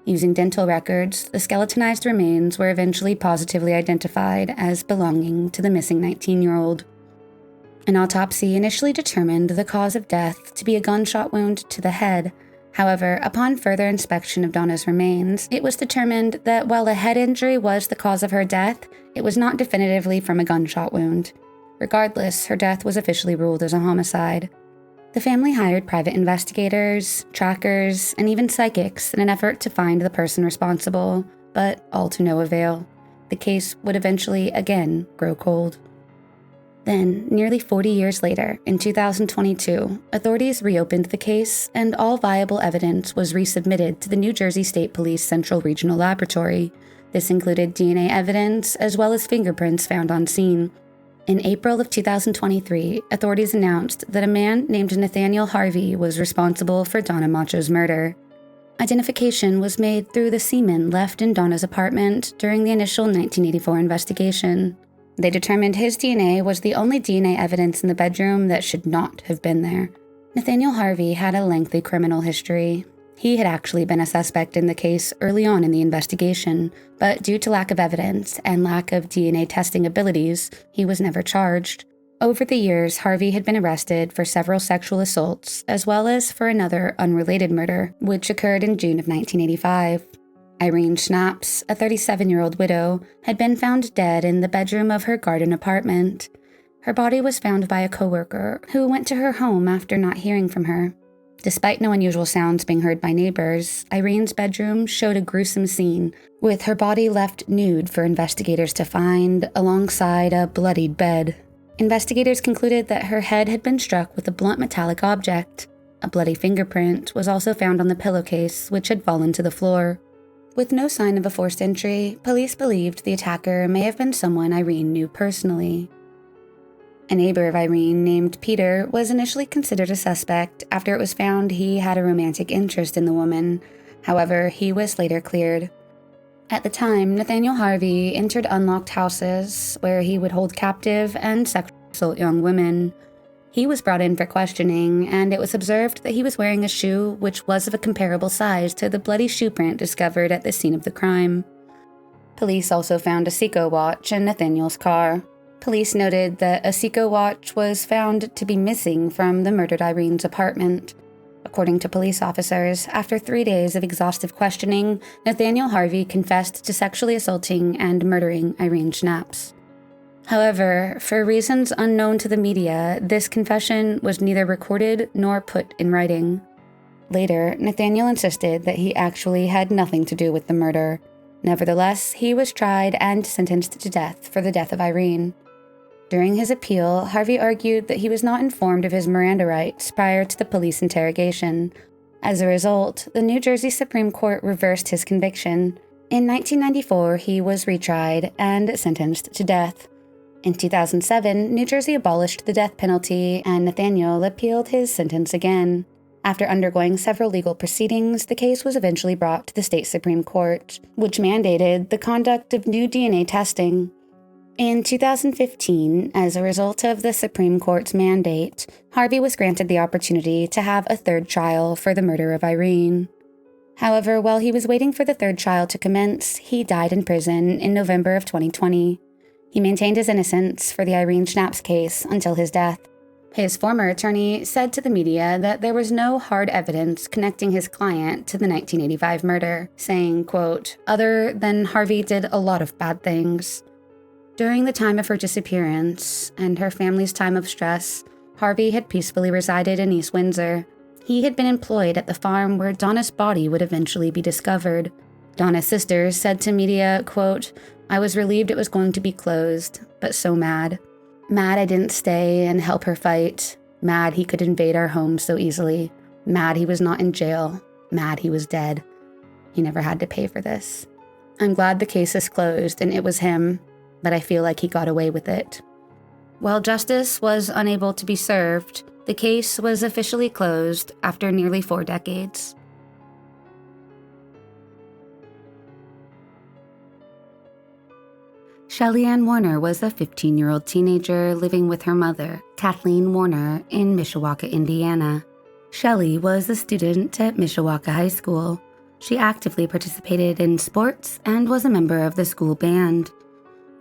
Using dental records, the skeletonized remains were eventually positively identified as belonging to the missing 19-year-old. An autopsy initially determined the cause of death to be a gunshot wound to the head. However, upon further inspection of Donna's remains, it was determined that while a head injury was the cause of her death, it was not definitively from a gunshot wound. Regardless, her death was officially ruled as a homicide. The family hired private investigators, trackers, and even psychics in an effort to find the person responsible, but all to no avail. The case would eventually again grow cold. Then, nearly 40 years later, in 2022, authorities reopened the case, and all viable evidence was resubmitted to the New Jersey State Police Central Regional Laboratory. This included DNA evidence, as well as fingerprints found on scene. In April of 2023, authorities announced that a man named Nathaniel Harvey was responsible for Donna Macho's murder. Identification was made through the semen left in Donna's apartment during the initial 1984 investigation. They determined his DNA was the only DNA evidence in the bedroom that should not have been there. Nathaniel Harvey had a lengthy criminal history. He had actually been a suspect in the case early on in the investigation, but due to lack of evidence and lack of DNA testing abilities, he was never charged. Over the years, Harvey had been arrested for several sexual assaults, as well as for another unrelated murder, which occurred in June of 1985. Irene Schnaps, a 37-year-old widow, had been found dead in the bedroom of her garden apartment. Her body was found by a coworker who went to her home after not hearing from her. Despite no unusual sounds being heard by neighbors, Irene's bedroom showed a gruesome scene, with her body left nude for investigators to find alongside a bloodied bed. Investigators concluded that her head had been struck with a blunt metallic object. A bloody fingerprint was also found on the pillowcase, which had fallen to the floor. With no sign of a forced entry, police believed the attacker may have been someone Irene knew personally. A neighbor of Irene named Peter was initially considered a suspect after it was found he had a romantic interest in the woman. However, he was later cleared. At the time, Nathaniel Harvey entered unlocked houses where he would hold captive and sexually assault young women. He was brought in for questioning, and it was observed that he was wearing a shoe which was of a comparable size to the bloody shoe print discovered at the scene of the crime. Police also found a Seiko watch in Nathaniel's car. Police noted that a Seiko watch was found to be missing from the murdered Irene's apartment. According to police officers, after 3 days of exhaustive questioning, Nathaniel Harvey confessed to sexually assaulting and murdering Irene Schnaps. However, for reasons unknown to the media, this confession was neither recorded nor put in writing. Later, Nathaniel insisted that he actually had nothing to do with the murder. Nevertheless, he was tried and sentenced to death for the death of Irene. During his appeal, Harvey argued that he was not informed of his Miranda rights prior to the police interrogation. As a result, the New Jersey Supreme Court reversed his conviction. In 1994, he was retried and sentenced to death. In 2007, New Jersey abolished the death penalty, and Nathaniel appealed his sentence again. After undergoing several legal proceedings, the case was eventually brought to the state Supreme Court, which mandated the conduct of new DNA testing. In 2015, as a result of the Supreme Court's mandate, Harvey was granted the opportunity to have a third trial for the murder of Irene. However, while he was waiting for the third trial to commence, he died in prison in November of 2020. He maintained his innocence for the Irene Schnapps case until his death. His former attorney said to the media that there was no hard evidence connecting his client to the 1985 murder, saying, quote, "Other than Harvey did a lot of bad things." During the time of her disappearance and her family's time of stress, Harvey had peacefully resided in East Windsor. He had been employed at the farm where Donna's body would eventually be discovered. Donna's sister said to media, quote, "I was relieved it was going to be closed, but so mad. Mad I didn't stay and help her fight. Mad he could invade our home so easily. Mad he was not in jail. Mad he was dead. He never had to pay for this. I'm glad the case is closed and it was him, but I feel like he got away with it." While justice was unable to be served, the case was officially closed after nearly 4 decades. Shelly Ann Werner was a 15-year-old teenager living with her mother, Kathleen Werner, in Mishawaka, Indiana. Shelly was a student at Mishawaka High School. She actively participated in sports and was a member of the school band.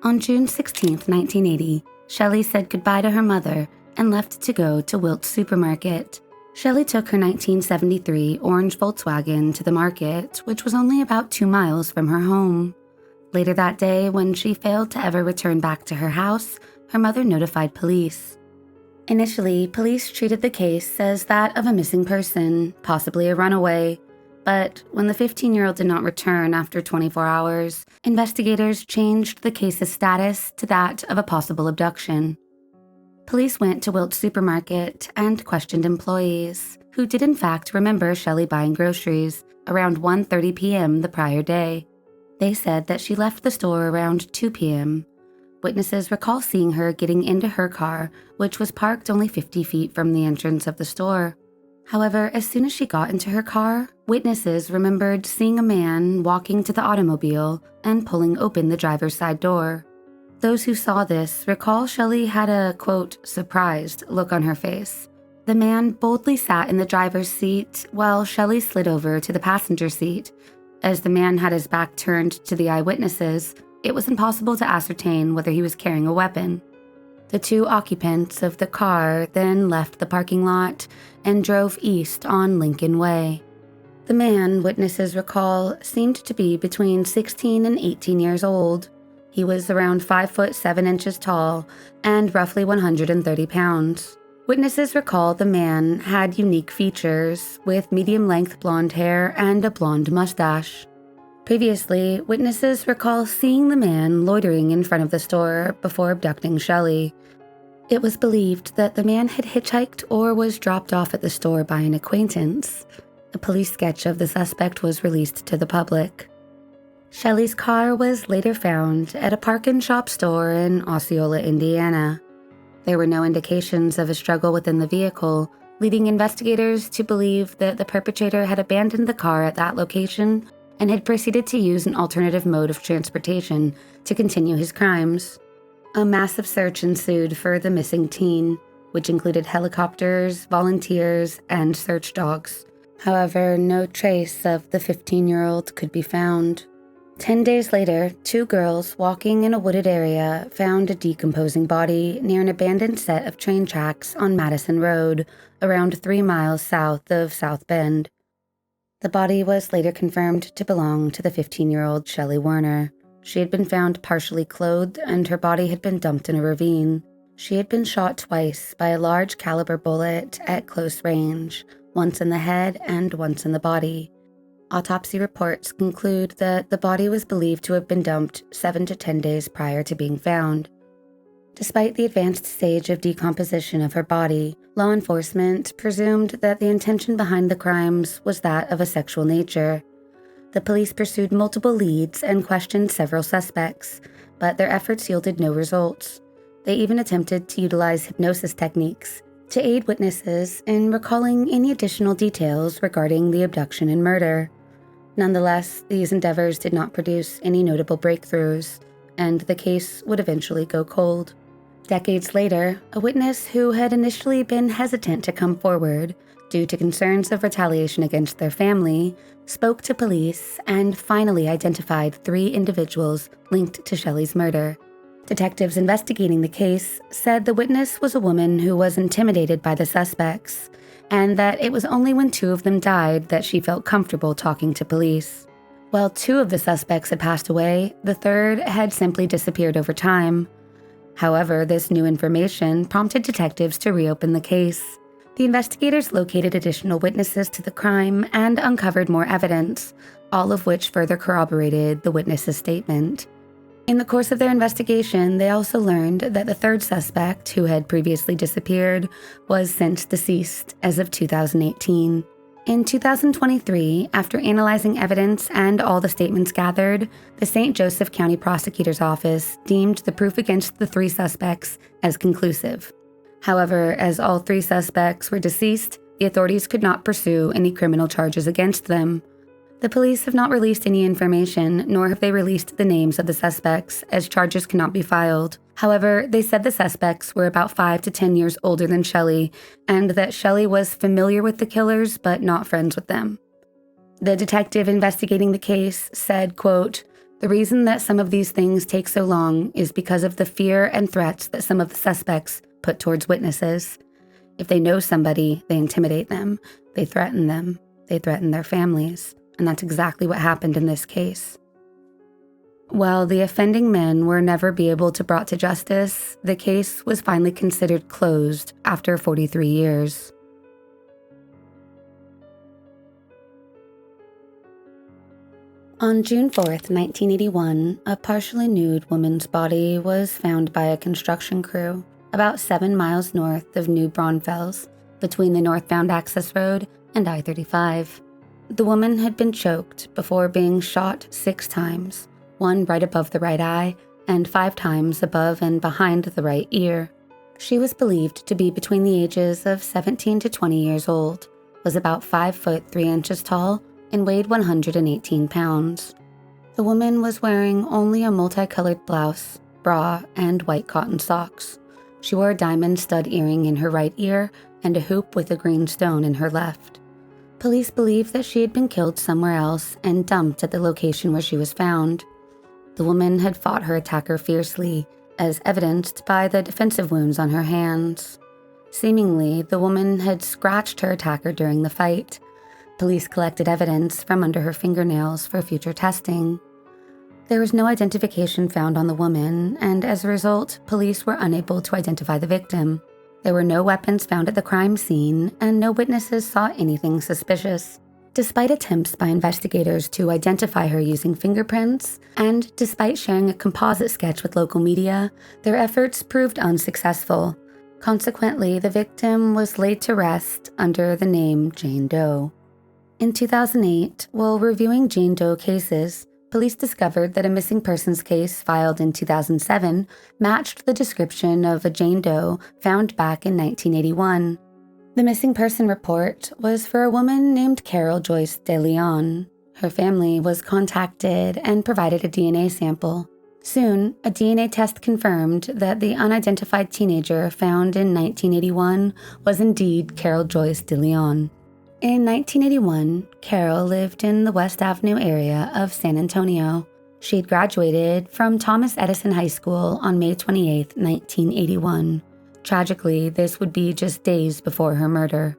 On June 16, 1980, Shelly said goodbye to her mother and left to go to Wilt's supermarket. Shelly took her 1973 orange Volkswagen to the market, which was only about 2 miles from her home. Later that day, when she failed to ever return back to her house, her mother notified police. Initially, police treated the case as that of a missing person, possibly a runaway. But when the 15-year-old did not return after 24 hours, investigators changed the case's status to that of a possible abduction. Police went to Wilt's supermarket and questioned employees, who did in fact remember Shelly buying groceries around 1:30 p.m. the prior day. They said that she left the store around 2 p.m. Witnesses recall seeing her getting into her car, which was parked only 50 feet from the entrance of the store. However, as soon as she got into her car, witnesses remembered seeing a man walking to the automobile and pulling open the driver's side door. Those who saw this recall Shelly had a, quote, surprised look on her face. The man boldly sat in the driver's seat while Shelly slid over to the passenger seat. As the man had his back turned to the eyewitnesses, it was impossible to ascertain whether he was carrying a weapon. The 2 occupants of the car then left the parking lot and drove east on Lincoln Way. The man, witnesses recall, seemed to be between 16 and 18 years old. He was around 5 foot 7 inches tall and roughly 130 pounds. Witnesses recall the man had unique features, with medium-length blonde hair and a blonde mustache. Previously, witnesses recall seeing the man loitering in front of the store before abducting Shelly. It was believed that the man had hitchhiked or was dropped off at the store by an acquaintance. A police sketch of the suspect was released to the public. Shelly's car was later found at a park-and-shop store in Osceola, Indiana. There were no indications of a struggle within the vehicle, leading investigators to believe that the perpetrator had abandoned the car at that location and had proceeded to use an alternative mode of transportation to continue his crimes. A massive search ensued for the missing teen, which included helicopters, volunteers, and search dogs. However, no trace of the 15-year-old could be found. 10 days later, 2 girls walking in a wooded area found a decomposing body near an abandoned set of train tracks on Madison Road, around 3 miles south of South Bend. The body was later confirmed to belong to the 15-year-old Shelly Werner. She had been found partially clothed and her body had been dumped in a ravine. She had been shot twice by a large caliber bullet at close range, once in the head and once in the body. Autopsy reports conclude that the body was believed to have been dumped 7 to 10 days prior to being found. Despite the advanced stage of decomposition of her body, law enforcement presumed that the intention behind the crimes was that of a sexual nature. The police pursued multiple leads and questioned several suspects, but their efforts yielded no results. They even attempted to utilize hypnosis techniques to aid witnesses in recalling any additional details regarding the abduction and murder. Nonetheless, these endeavors did not produce any notable breakthroughs, and the case would eventually go cold. Decades later, a witness who had initially been hesitant to come forward due to concerns of retaliation against their family spoke to police and finally identified 3 individuals linked to Shelly's murder. Detectives investigating the case said the witness was a woman who was intimidated by the suspects, and that it was only when 2 of them died that she felt comfortable talking to police. While 2 of the suspects had passed away, the 3rd had simply disappeared over time. However, this new information prompted detectives to reopen the case. The investigators located additional witnesses to the crime and uncovered more evidence, all of which further corroborated the witness's statement. In the course of their investigation, they also learned that the 3rd suspect, who had previously disappeared, was since deceased as of 2018. In 2023, after analyzing evidence and all the statements gathered, the St. Joseph County Prosecutor's Office deemed the proof against the 3 suspects as conclusive. However, as all 3 suspects were deceased, the authorities could not pursue any criminal charges against them. The police have not released any information, nor have they released the names of the suspects, as charges cannot be filed. However, they said the suspects were about 5 to 10 years older than Shelly, and that Shelly was familiar with the killers but not friends with them. The detective investigating the case said, quote, "The reason that some of these things take so long is because of the fear and threats that some of the suspects put towards witnesses. If they know somebody, they intimidate them, they threaten their families. And that's exactly what happened in this case." While the offending men were never be able to brought to justice, the case was finally considered closed after 43 years. On June 4th, 1981, a partially nude woman's body was found by a construction crew about 7 miles north of New Braunfels, between the northbound access road and I-35. The woman had been choked before being shot 6 times, 1 right above the right eye and 5 times above and behind the right ear. She was believed to be between the ages of 17 to 20 years old, was about 5 foot 3 inches tall, and weighed 118 pounds. The woman was wearing only a multicolored blouse, bra, and white cotton socks. She wore a diamond stud earring in her right ear and a hoop with a green stone in her left. Police believe that she had been killed somewhere else and dumped at the location where she was found. The woman had fought her attacker fiercely, as evidenced by the defensive wounds on her hands. Seemingly, the woman had scratched her attacker during the fight. Police collected evidence from under her fingernails for future testing. There was no identification found on the woman, and as a result, police were unable to identify the victim. There were no weapons found at the crime scene, and no witnesses saw anything suspicious. Despite attempts by investigators to identify her using fingerprints, and despite sharing a composite sketch with local media, their efforts proved unsuccessful. Consequently, the victim was laid to rest under the name Jane Doe. In 2008, while reviewing Jane Doe cases, police discovered that a missing persons case filed in 2007 matched the description of a Jane Doe found back in 1981. The missing person report was for a woman named Carol Joyce Deleon. Her family was contacted and provided a DNA sample. Soon, a DNA test confirmed that the unidentified teenager found in 1981 was indeed Carol Joyce Deleon. In 1981, Carol lived in the West Avenue area of San Antonio. She had graduated from Thomas Edison High School on May 28, 1981. Tragically, this would be just days before her murder.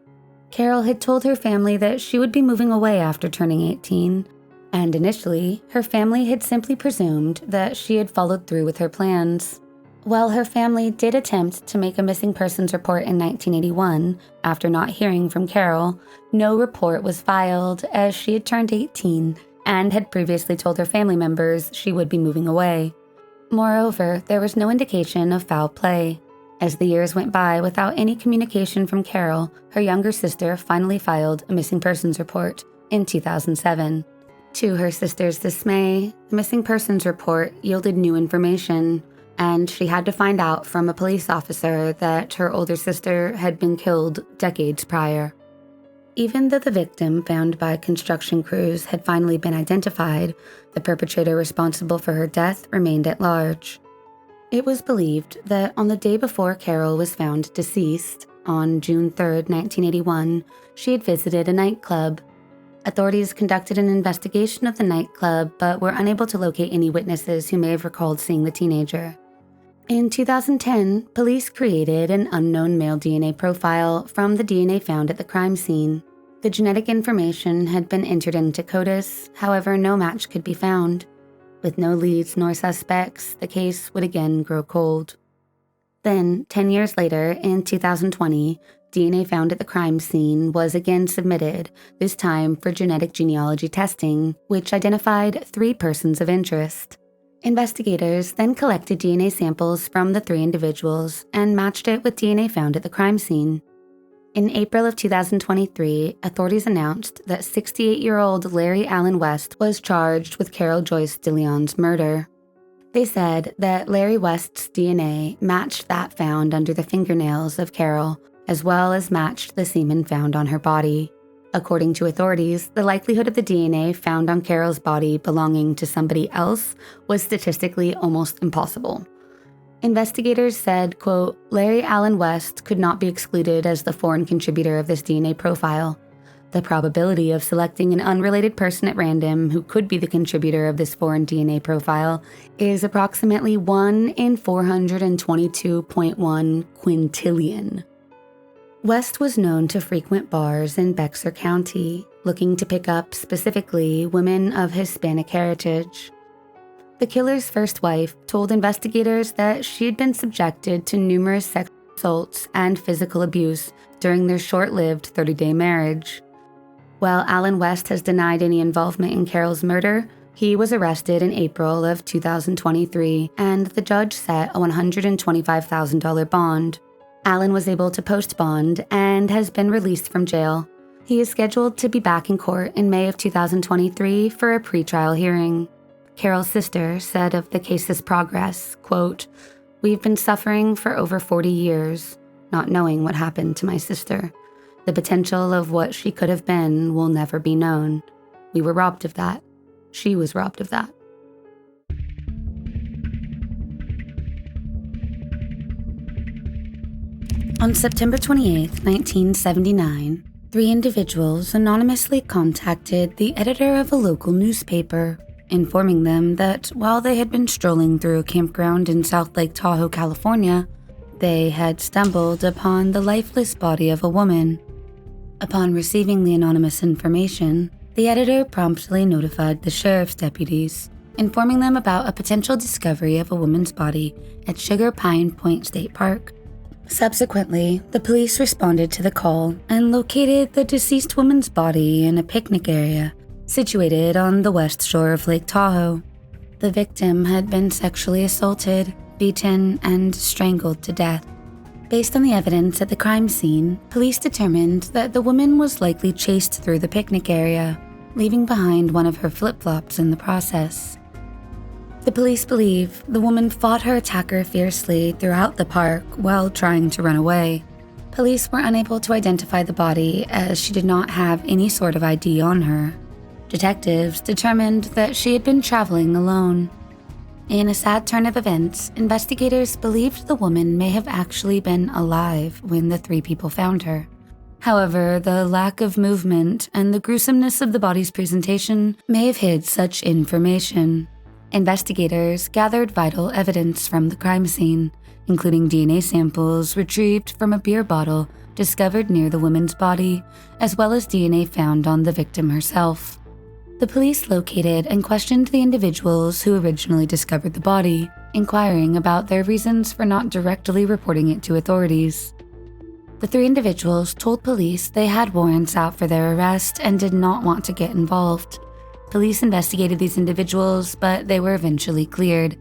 Carol had told her family that she would be moving away after turning 18, and initially, her family had simply presumed that she had followed through with her plans. While her family did attempt to make a missing persons report in 1981, after not hearing from Carol, no report was filed as she had turned 18 and had previously told her family members she would be moving away. Moreover, there was no indication of foul play. As the years went by without any communication from Carol, her younger sister finally filed a missing persons report in 2007. To her sister's dismay, the missing persons report yielded new information, and she had to find out from a police officer that her older sister had been killed decades prior. Even though the victim found by construction crews had finally been identified, the perpetrator responsible for her death remained at large. It was believed that on the day before Carol was found deceased, on June 3, 1981, she had visited a nightclub. Authorities conducted an investigation of the nightclub but were unable to locate any witnesses who may have recalled seeing the teenager. In 2010, police created an unknown male DNA profile from the DNA found at the crime scene. The genetic information had been entered into CODIS, however, no match could be found. With no leads nor suspects, the case would again grow cold. Then, 10 years later, in 2020, DNA found at the crime scene was again submitted, this time for genetic genealogy testing, which identified 3 persons of interest. Investigators then collected DNA samples from the 3 individuals and matched it with DNA found at the crime scene. In April of 2023, authorities announced that 68-year-old Larry Allen West was charged with Carol Joyce Deleon's murder. They said that Larry West's DNA matched that found under the fingernails of Carol, as well as matched the semen found on her body. According to authorities, the likelihood of the DNA found on Carol's body belonging to somebody else was statistically almost impossible. Investigators said, quote, Larry Allen West could not be excluded as the foreign contributor of this DNA profile. The probability of selecting an unrelated person at random who could be the contributor of this foreign DNA profile is approximately 1 in 422.1 quintillion. West was known to frequent bars in Bexar County, looking to pick up specifically women of Hispanic heritage. The killer's first wife told investigators that she had been subjected to numerous sexual assaults and physical abuse during their short-lived 30-day marriage. While Allen West has denied any involvement in Carol's murder, he was arrested in April of 2023, and the judge set a $125,000 bond. Allen was able to post bond and has been released from jail. He is scheduled to be back in court in May of 2023 for a pretrial hearing. Carol's sister said of the case's progress, quote, We've been suffering for over 40 years, not knowing what happened to my sister. The potential of what she could have been will never be known. We were robbed of that. She was robbed of that. On September 28, 1979, 3 individuals anonymously contacted the editor of a local newspaper, informing them that while they had been strolling through a campground in South Lake Tahoe, California, they had stumbled upon the lifeless body of a woman. Upon receiving the anonymous information, the editor promptly notified the sheriff's deputies, informing them about a potential discovery of a woman's body at Sugar Pine Point State Park. Subsequently, the police responded to the call and located the deceased woman's body in a picnic area situated on the west shore of Lake Tahoe. The victim had been sexually assaulted, beaten, and strangled to death. Based on the evidence at the crime scene, police determined that the woman was likely chased through the picnic area, leaving behind one of her flip-flops in the process. The police believe the woman fought her attacker fiercely throughout the park while trying to run away. Police were unable to identify the body as she did not have any sort of ID on her. Detectives determined that she had been traveling alone. In a sad turn of events, investigators believed the woman may have actually been alive when the 3 people found her. However, the lack of movement and the gruesomeness of the body's presentation may have hid such information. Investigators gathered vital evidence from the crime scene, including DNA samples retrieved from a beer bottle discovered near the woman's body, as well as DNA found on the victim herself. The police located and questioned the individuals who originally discovered the body, inquiring about their reasons for not directly reporting it to authorities. The 3 individuals told police they had warrants out for their arrest and did not want to get involved. Police investigated these individuals, but they were eventually cleared.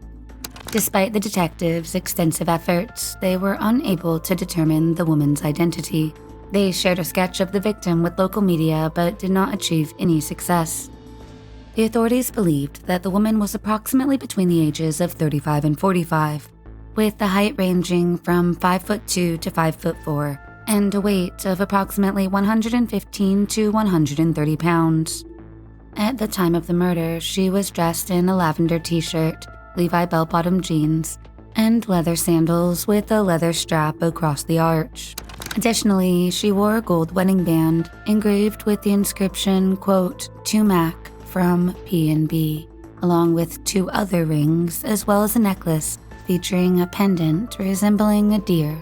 Despite the detectives' extensive efforts, they were unable to determine the woman's identity. They shared a sketch of the victim with local media but did not achieve any success. The authorities believed that the woman was approximately between the ages of 35 and 45, with the height ranging from 5'2" to 5'4", and a weight of approximately 115 to 130 pounds. At the time of the murder, she was dressed in a lavender t-shirt, Levi bell-bottom jeans, and leather sandals with a leather strap across the arch. Additionally, she wore a gold wedding band engraved with the inscription, quote, "To Mac from P&B," along with 2 other rings, as well as a necklace featuring a pendant resembling a deer.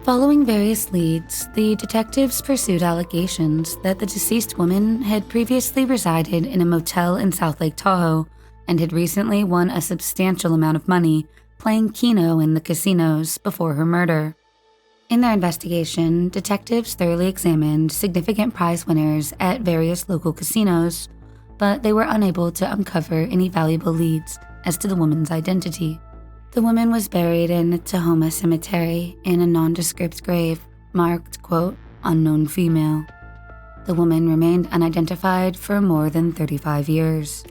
Following various leads, the detectives pursued allegations that the deceased woman had previously resided in a motel in South Lake Tahoe and had recently won a substantial amount of money playing Keno in the casinos before her murder. In their investigation, detectives thoroughly examined significant prize winners at various local casinos, but they were unable to uncover any valuable leads as to the woman's identity. The woman was buried in Tahoma Cemetery in a nondescript grave marked, quote, "Unknown female." The woman remained unidentified for more than 35 years.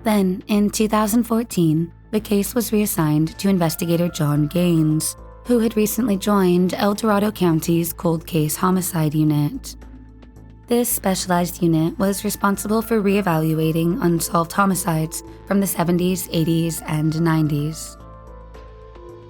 Then, in 2014, the case was reassigned to investigator John Gaines, who had recently joined El Dorado County's Cold Case Homicide Unit. This specialized unit was responsible for reevaluating unsolved homicides from the 70s, 80s, and 90s.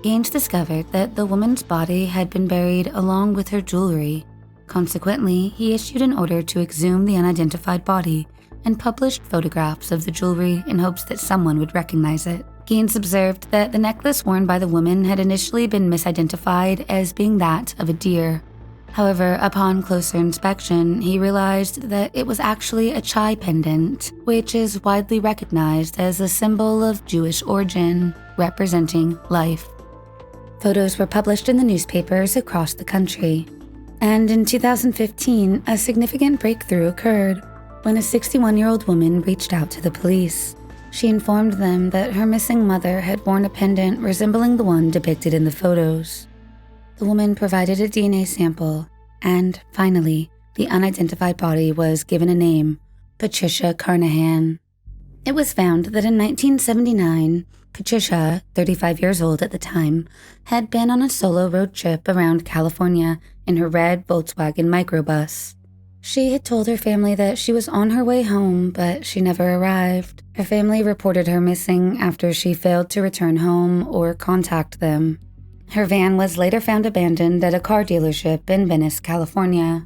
Gaines discovered that the woman's body had been buried along with her jewelry. Consequently, he issued an order to exhume the unidentified body and published photographs of the jewelry in hopes that someone would recognize it. Gaines observed that the necklace worn by the woman had initially been misidentified as being that of a deer. However, upon closer inspection, he realized that it was actually a chai pendant, which is widely recognized as a symbol of Jewish origin, representing life. Photos were published in the newspapers across the country. And in 2015, a significant breakthrough occurred when a 61-year-old woman reached out to the police. She informed them that her missing mother had worn a pendant resembling the one depicted in the photos. The woman provided a DNA sample, and finally, the unidentified body was given a name, Patricia Carnahan. It was found that in 1979, Patricia, 35 years old at the time, had been on a solo road trip around California in her red Volkswagen microbus. She had told her family that she was on her way home, but she never arrived. Her family reported her missing after she failed to return home or contact them. Her van was later found abandoned at a car dealership in Venice, California.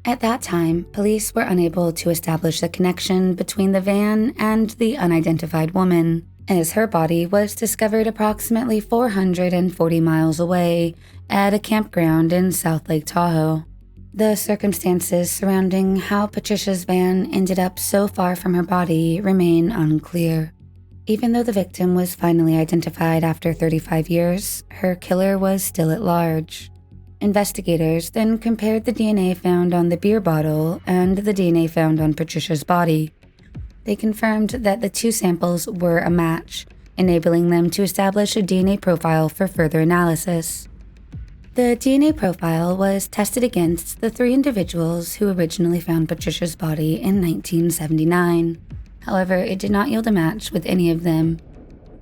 At that time, police were unable to establish a connection between the van and the unidentified woman, as her body was discovered approximately 440 miles away at a campground in South Lake Tahoe. The circumstances surrounding how Patricia's van ended up so far from her body remain unclear. Even though the victim was finally identified after 35 years, her killer was still at large. Investigators then compared the DNA found on the beer bottle and the DNA found on Patricia's body. They confirmed that the 2 samples were a match, enabling them to establish a DNA profile for further analysis. The DNA profile was tested against the 3 individuals who originally found Patricia's body in 1979. However, it did not yield a match with any of them.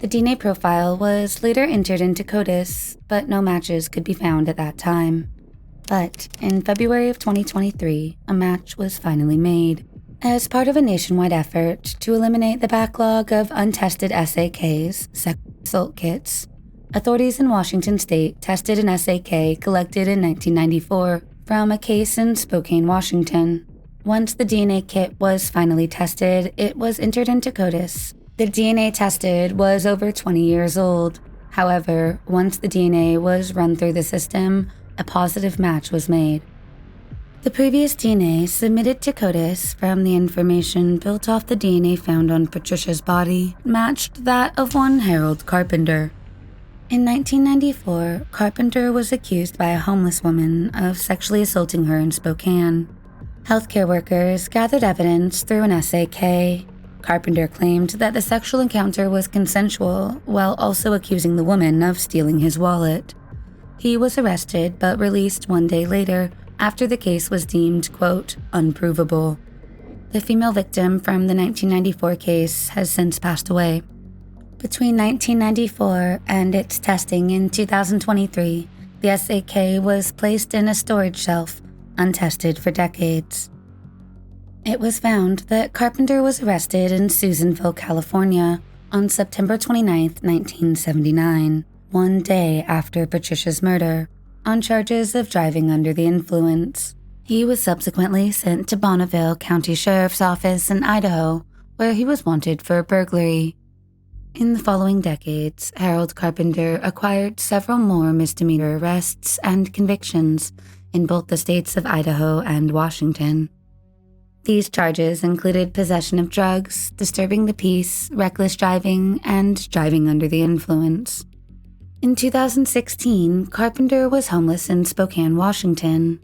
The DNA profile was later entered into CODIS, but no matches could be found at that time. But in February of 2023, a match was finally made. As part of a nationwide effort to eliminate the backlog of untested SAKs, sexual assault kits, authorities in Washington state tested an SAK collected in 1994 from a case in Spokane, Washington. Once the DNA kit was finally tested, it was entered into CODIS. The DNA tested was over 20 years old. However, once the DNA was run through the system, a positive match was made. The previous DNA submitted to CODIS from the information built off the DNA found on Patricia's body matched that of one Harold Carpenter. In 1994, Carpenter was accused by a homeless woman of sexually assaulting her in Spokane. Healthcare workers gathered evidence through an SAK. Carpenter claimed that the sexual encounter was consensual, while also accusing the woman of stealing his wallet. He was arrested but released 1 day later after the case was deemed, quote, unprovable. The female victim from the 1994 case has since passed away. Between 1994 and its testing in 2023, the SAK was placed in a storage shelf, untested for decades. It was found that Carpenter was arrested in Susanville, California, on September 29, 1979, 1 day after Patricia's murder, on charges of driving under the influence. He was subsequently sent to Bonneville County Sheriff's Office in Idaho, where he was wanted for burglary. In the following decades, Harold Carpenter acquired several more misdemeanor arrests and convictions in both the states of Idaho and Washington. These charges included possession of drugs, disturbing the peace, reckless driving, and driving under the influence. In 2016, Carpenter was homeless in Spokane, Washington.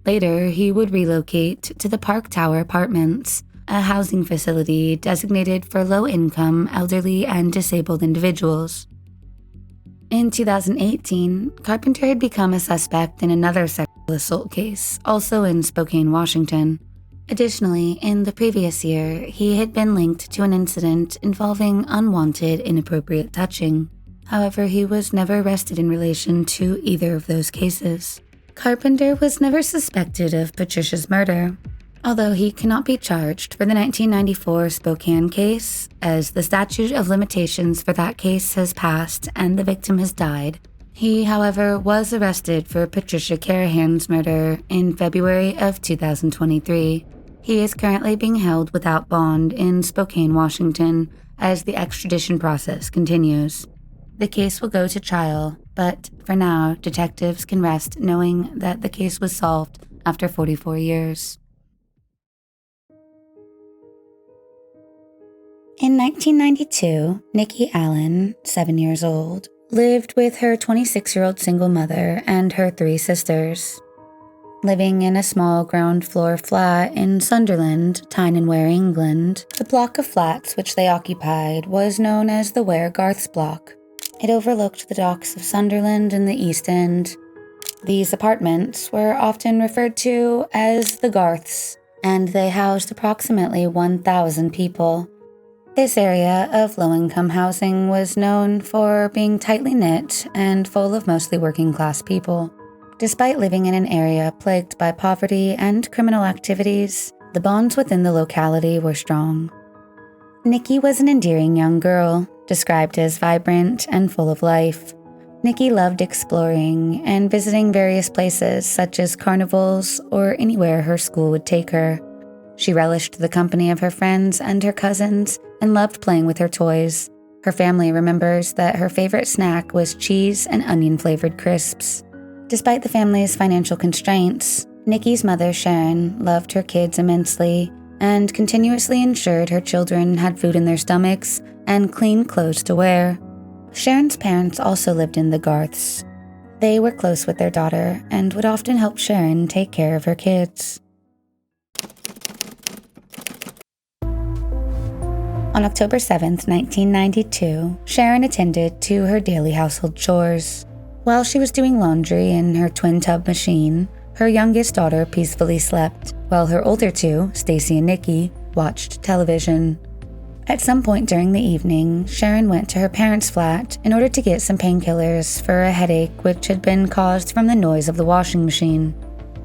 Later, he would relocate to the Park Tower Apartments, a housing facility designated for low-income, elderly, and disabled individuals. In 2018, Carpenter had become a suspect in another sexual assault case, also in Spokane, Washington. Additionally, in the previous year, he had been linked to an incident involving unwanted, inappropriate touching. However, he was never arrested in relation to either of those cases. Carpenter was never suspected of Patricia's murder, although he cannot be charged for the 1994 Spokane case, as the statute of limitations for that case has passed and the victim has died. He, however, was arrested for Patricia Carnahan's murder in February of 2023. He is currently being held without bond in Spokane, Washington, as the extradition process continues. The case will go to trial, but for now, detectives can rest knowing that the case was solved after 44 years. In 1992, Nikki Allen, 7 years old, lived with her 26-year-old single mother and her 3 sisters. Living in a small ground-floor flat in Sunderland, Tyne and Wear, England, the block of flats which they occupied was known as the Ware Garths block. It overlooked the docks of Sunderland in the East End. These apartments were often referred to as the Garths, and they housed approximately 1,000 people. This area of low-income housing was known for being tightly knit and full of mostly working-class people. Despite living in an area plagued by poverty and criminal activities, the bonds within the locality were strong. Nikki was an endearing young girl, described as vibrant and full of life. Nikki loved exploring and visiting various places such as carnivals or anywhere her school would take her. She relished the company of her friends and her cousins and loved playing with her toys. Her family remembers that her favorite snack was cheese and onion-flavored crisps. Despite the family's financial constraints, Nikki's mother, Sharon, loved her kids immensely and continuously ensured her children had food in their stomachs and clean clothes to wear. Sharon's parents also lived in the Garths. They were close with their daughter and would often help Sharon take care of her kids. On October 7, 1992, Sharon attended to her daily household chores. While she was doing laundry in her twin-tub machine, her youngest daughter peacefully slept, while her older two, Stacy and Nikki, watched television. At some point during the evening, Sharon went to her parents' flat in order to get some painkillers for a headache which had been caused from the noise of the washing machine.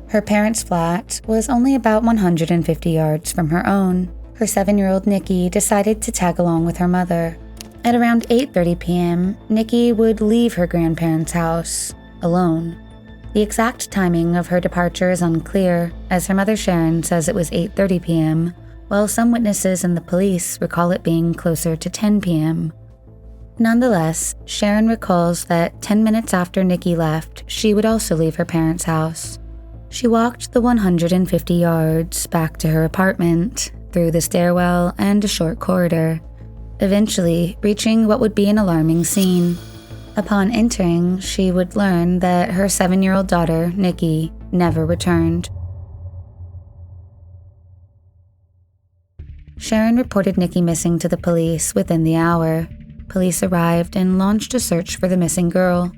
Her parents' flat was only about 150 yards from her own. Her 7-year-old Nikki decided to tag along with her mother. At around 8:30 p.m., Nikki would leave her grandparents' house, alone. The exact timing of her departure is unclear, as her mother Sharon says it was 8:30 p.m., while some witnesses and the police recall it being closer to 10 p.m. Nonetheless, Sharon recalls that 10 minutes after Nikki left, she would also leave her parents' house. She walked the 150 yards back to her apartment, through the stairwell and a short corridor, eventually reaching what would be an alarming scene. Upon entering, she would learn that her 7-year-old daughter, Nikki, never returned. Sharon reported Nikki missing to the police within the hour. Police arrived and launched a search for the missing girl.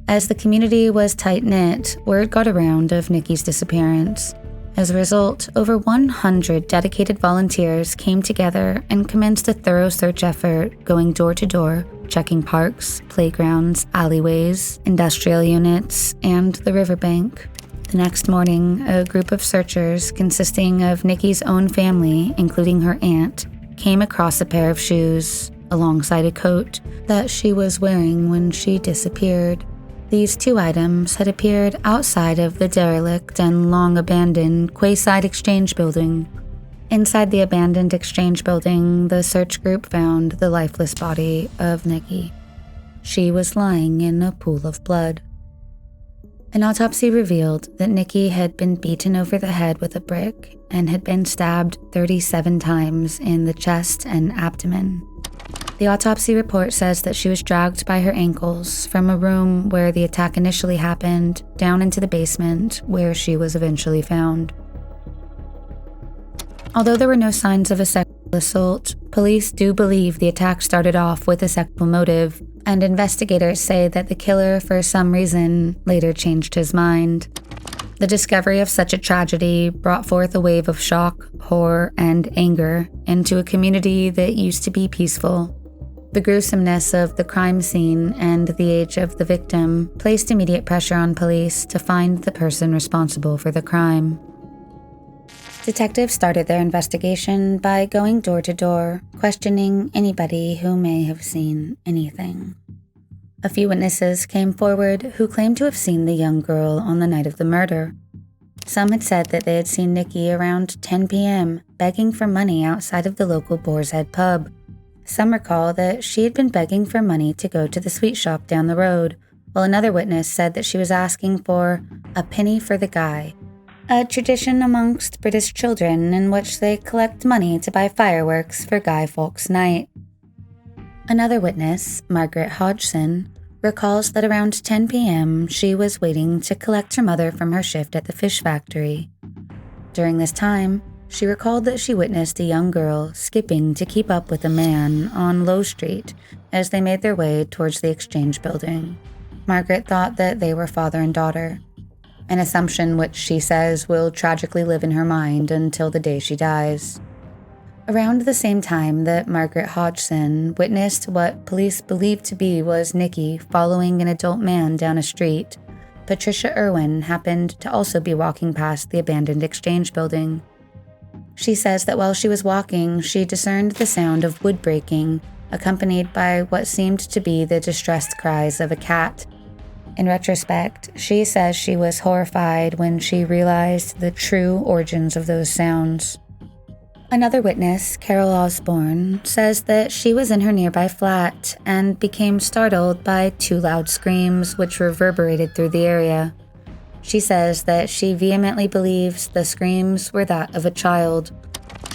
As the community was tight-knit, word got around of Nikki's disappearance. As a result, over 100 dedicated volunteers came together and commenced a thorough search effort, going door to door, checking parks, playgrounds, alleyways, industrial units, and the riverbank. The next morning, a group of searchers consisting of Nikki's own family, including her aunt, came across a pair of shoes, alongside a coat, that she was wearing when she disappeared. These two items had appeared outside of the derelict and long-abandoned Quayside Exchange Building. Inside the abandoned exchange building, the search group found the lifeless body of Nikki. She was lying in a pool of blood. An autopsy revealed that Nikki had been beaten over the head with a brick and had been stabbed 37 times in the chest and abdomen. The autopsy report says that she was dragged by her ankles from a room where the attack initially happened down into the basement, where she was eventually found. Although there were no signs of a sexual assault, police do believe the attack started off with a sexual motive, and investigators say that the killer, for some reason, later changed his mind. The discovery of such a tragedy brought forth a wave of shock, horror, and anger into a community that used to be peaceful. The gruesomeness of the crime scene and the age of the victim placed immediate pressure on police to find the person responsible for the crime. Detectives started their investigation by going door to door, questioning anybody who may have seen anything. A few witnesses came forward who claimed to have seen the young girl on the night of the murder. Some had said that they had seen Nikki around 10 p.m. begging for money outside of the local Boar's Head pub. Some recall that she had been begging for money to go to the sweet shop down the road, while another witness said that she was asking for a penny for the guy, a tradition amongst British children in which they collect money to buy fireworks for Guy Fawkes Night. Another witness, Margaret Hodgson, recalls that around 10 p.m. she was waiting to collect her mother from her shift at the fish factory. During this time, she recalled that she witnessed a young girl skipping to keep up with a man on Low Street as they made their way towards the exchange building. Margaret thought that they were father and daughter, an assumption which she says will tragically live in her mind until the day she dies. Around the same time that Margaret Hodgson witnessed what police believed to be was Nikki following an adult man down a street, Patricia Irwin happened to also be walking past the abandoned exchange building. She says that while she was walking, she discerned the sound of wood breaking, accompanied by what seemed to be the distressed cries of a cat. In retrospect, she says she was horrified when she realized the true origins of those sounds. Another witness, Carol Osborne, says that she was in her nearby flat and became startled by two loud screams which reverberated through the area. She says that she vehemently believes the screams were that of a child.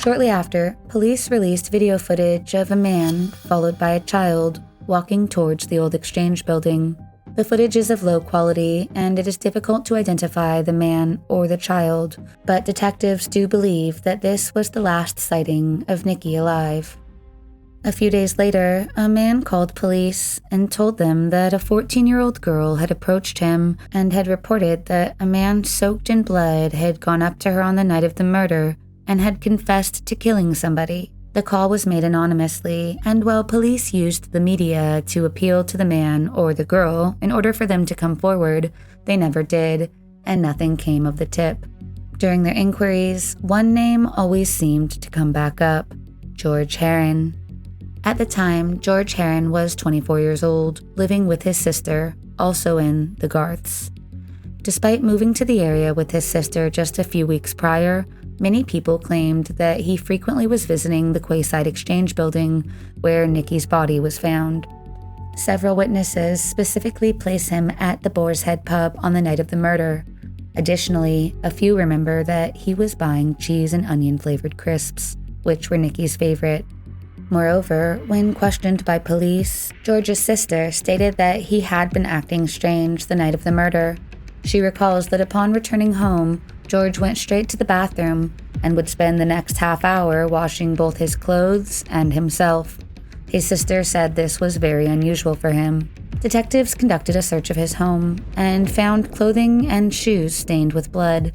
Shortly after, police released video footage of a man, followed by a child, walking towards the old exchange building. The footage is of low quality, and it is difficult to identify the man or the child, but detectives do believe that this was the last sighting of Nikki alive. A few days later, a man called police and told them that a 14-year-old girl had approached him and had reported that a man soaked in blood had gone up to her on the night of the murder and had confessed to killing somebody. The call was made anonymously, and while police used the media to appeal to the man or the girl in order for them to come forward, they never did, and nothing came of the tip. During their inquiries, one name always seemed to come back up: George Herron. At the time, George Herron was 24 years old, living with his sister, also in the Garths. Despite moving to the area with his sister just a few weeks prior, many people claimed that he frequently was visiting the Quayside Exchange building where Nikki's body was found. Several witnesses specifically place him at the Boar's Head pub on the night of the murder. Additionally, a few remember that he was buying cheese and onion-flavored crisps, which were Nikki's favorite. Moreover, when questioned by police, George's sister stated that he had been acting strange the night of the murder. She recalls that upon returning home, George went straight to the bathroom, and would spend the next half hour washing both his clothes and himself. His sister said this was very unusual for him. Detectives conducted a search of his home and found clothing and shoes stained with blood.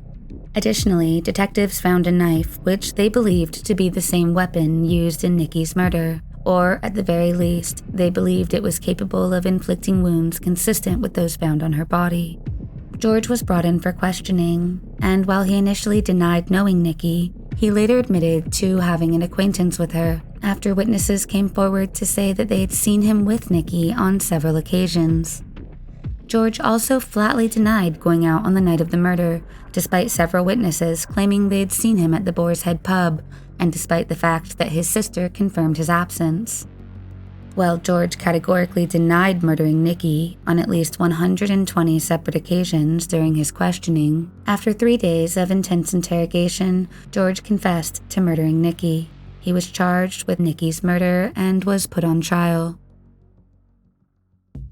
Additionally, detectives found a knife which they believed to be the same weapon used in Nikki's murder, or at the very least, they believed it was capable of inflicting wounds consistent with those found on her body. George was brought in for questioning, and while he initially denied knowing Nikki, he later admitted to having an acquaintance with her, after witnesses came forward to say that they had seen him with Nikki on several occasions. George also flatly denied going out on the night of the murder, despite several witnesses claiming they'd seen him at the Boar's Head pub, and despite the fact that his sister confirmed his absence. While George categorically denied murdering Nikki on at least 120 separate occasions during his questioning, after 3 days of intense interrogation, George confessed to murdering Nikki. He was charged with Nikki's murder and was put on trial.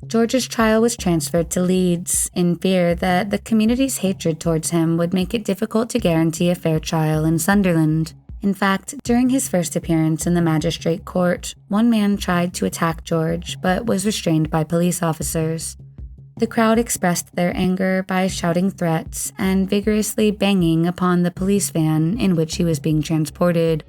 George's trial was transferred to Leeds in fear that the community's hatred towards him would make it difficult to guarantee a fair trial in Sunderland. In fact, during his first appearance in the magistrate court, one man tried to attack George but was restrained by police officers. The crowd expressed their anger by shouting threats and vigorously banging upon the police van in which he was being transported.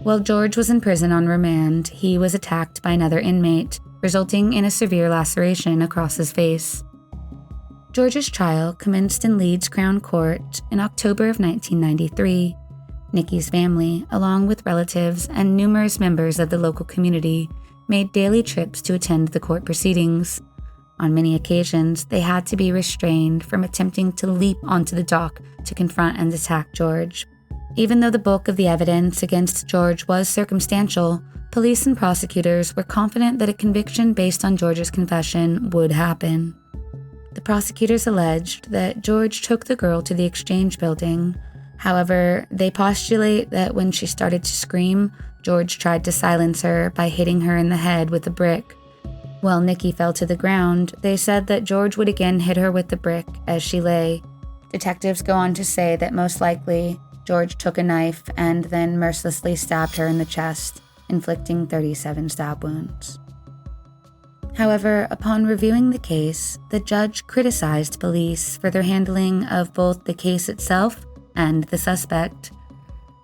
While George was in prison on remand, he was attacked by another inmate, resulting in a severe laceration across his face. George's trial commenced in Leeds Crown Court in October of 1993. Nikki's family, along with relatives and numerous members of the local community, made daily trips to attend the court proceedings. On many occasions, they had to be restrained from attempting to leap onto the dock to confront and attack George. Even though the bulk of the evidence against George was circumstantial, police and prosecutors were confident that a conviction based on George's confession would happen. The prosecutors alleged that George took the girl to the exchange building. However, they postulate that when she started to scream, George tried to silence her by hitting her in the head with a brick. While Nikki fell to the ground, they said that George would again hit her with the brick as she lay. Detectives go on to say that most likely, George took a knife and then mercilessly stabbed her in the chest, inflicting 37 stab wounds. However, upon reviewing the case, the judge criticized police for their handling of both the case itself and the suspect.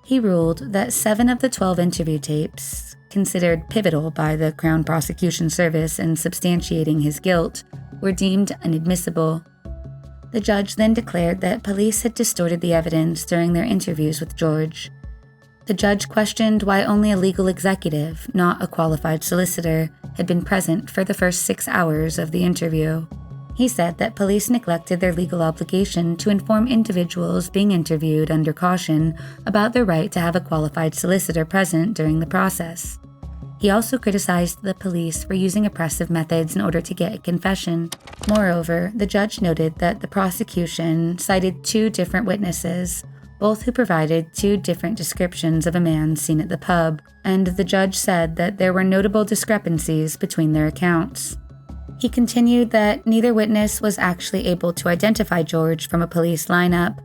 He ruled that 7 of the 12 interview tapes, considered pivotal by the Crown Prosecution Service in substantiating his guilt, were deemed inadmissible. The judge then declared that police had distorted the evidence during their interviews with George. The judge questioned why only a legal executive, not a qualified solicitor, had been present for the first 6 hours of the interview. He said that police neglected their legal obligation to inform individuals being interviewed under caution about their right to have a qualified solicitor present during the process. He also criticized the police for using oppressive methods in order to get a confession. Moreover, the judge noted that the prosecution cited 2 different witnesses, both who provided 2 different descriptions of a man seen at the pub, and the judge said that there were notable discrepancies between their accounts. He continued that neither witness was actually able to identify George from a police lineup.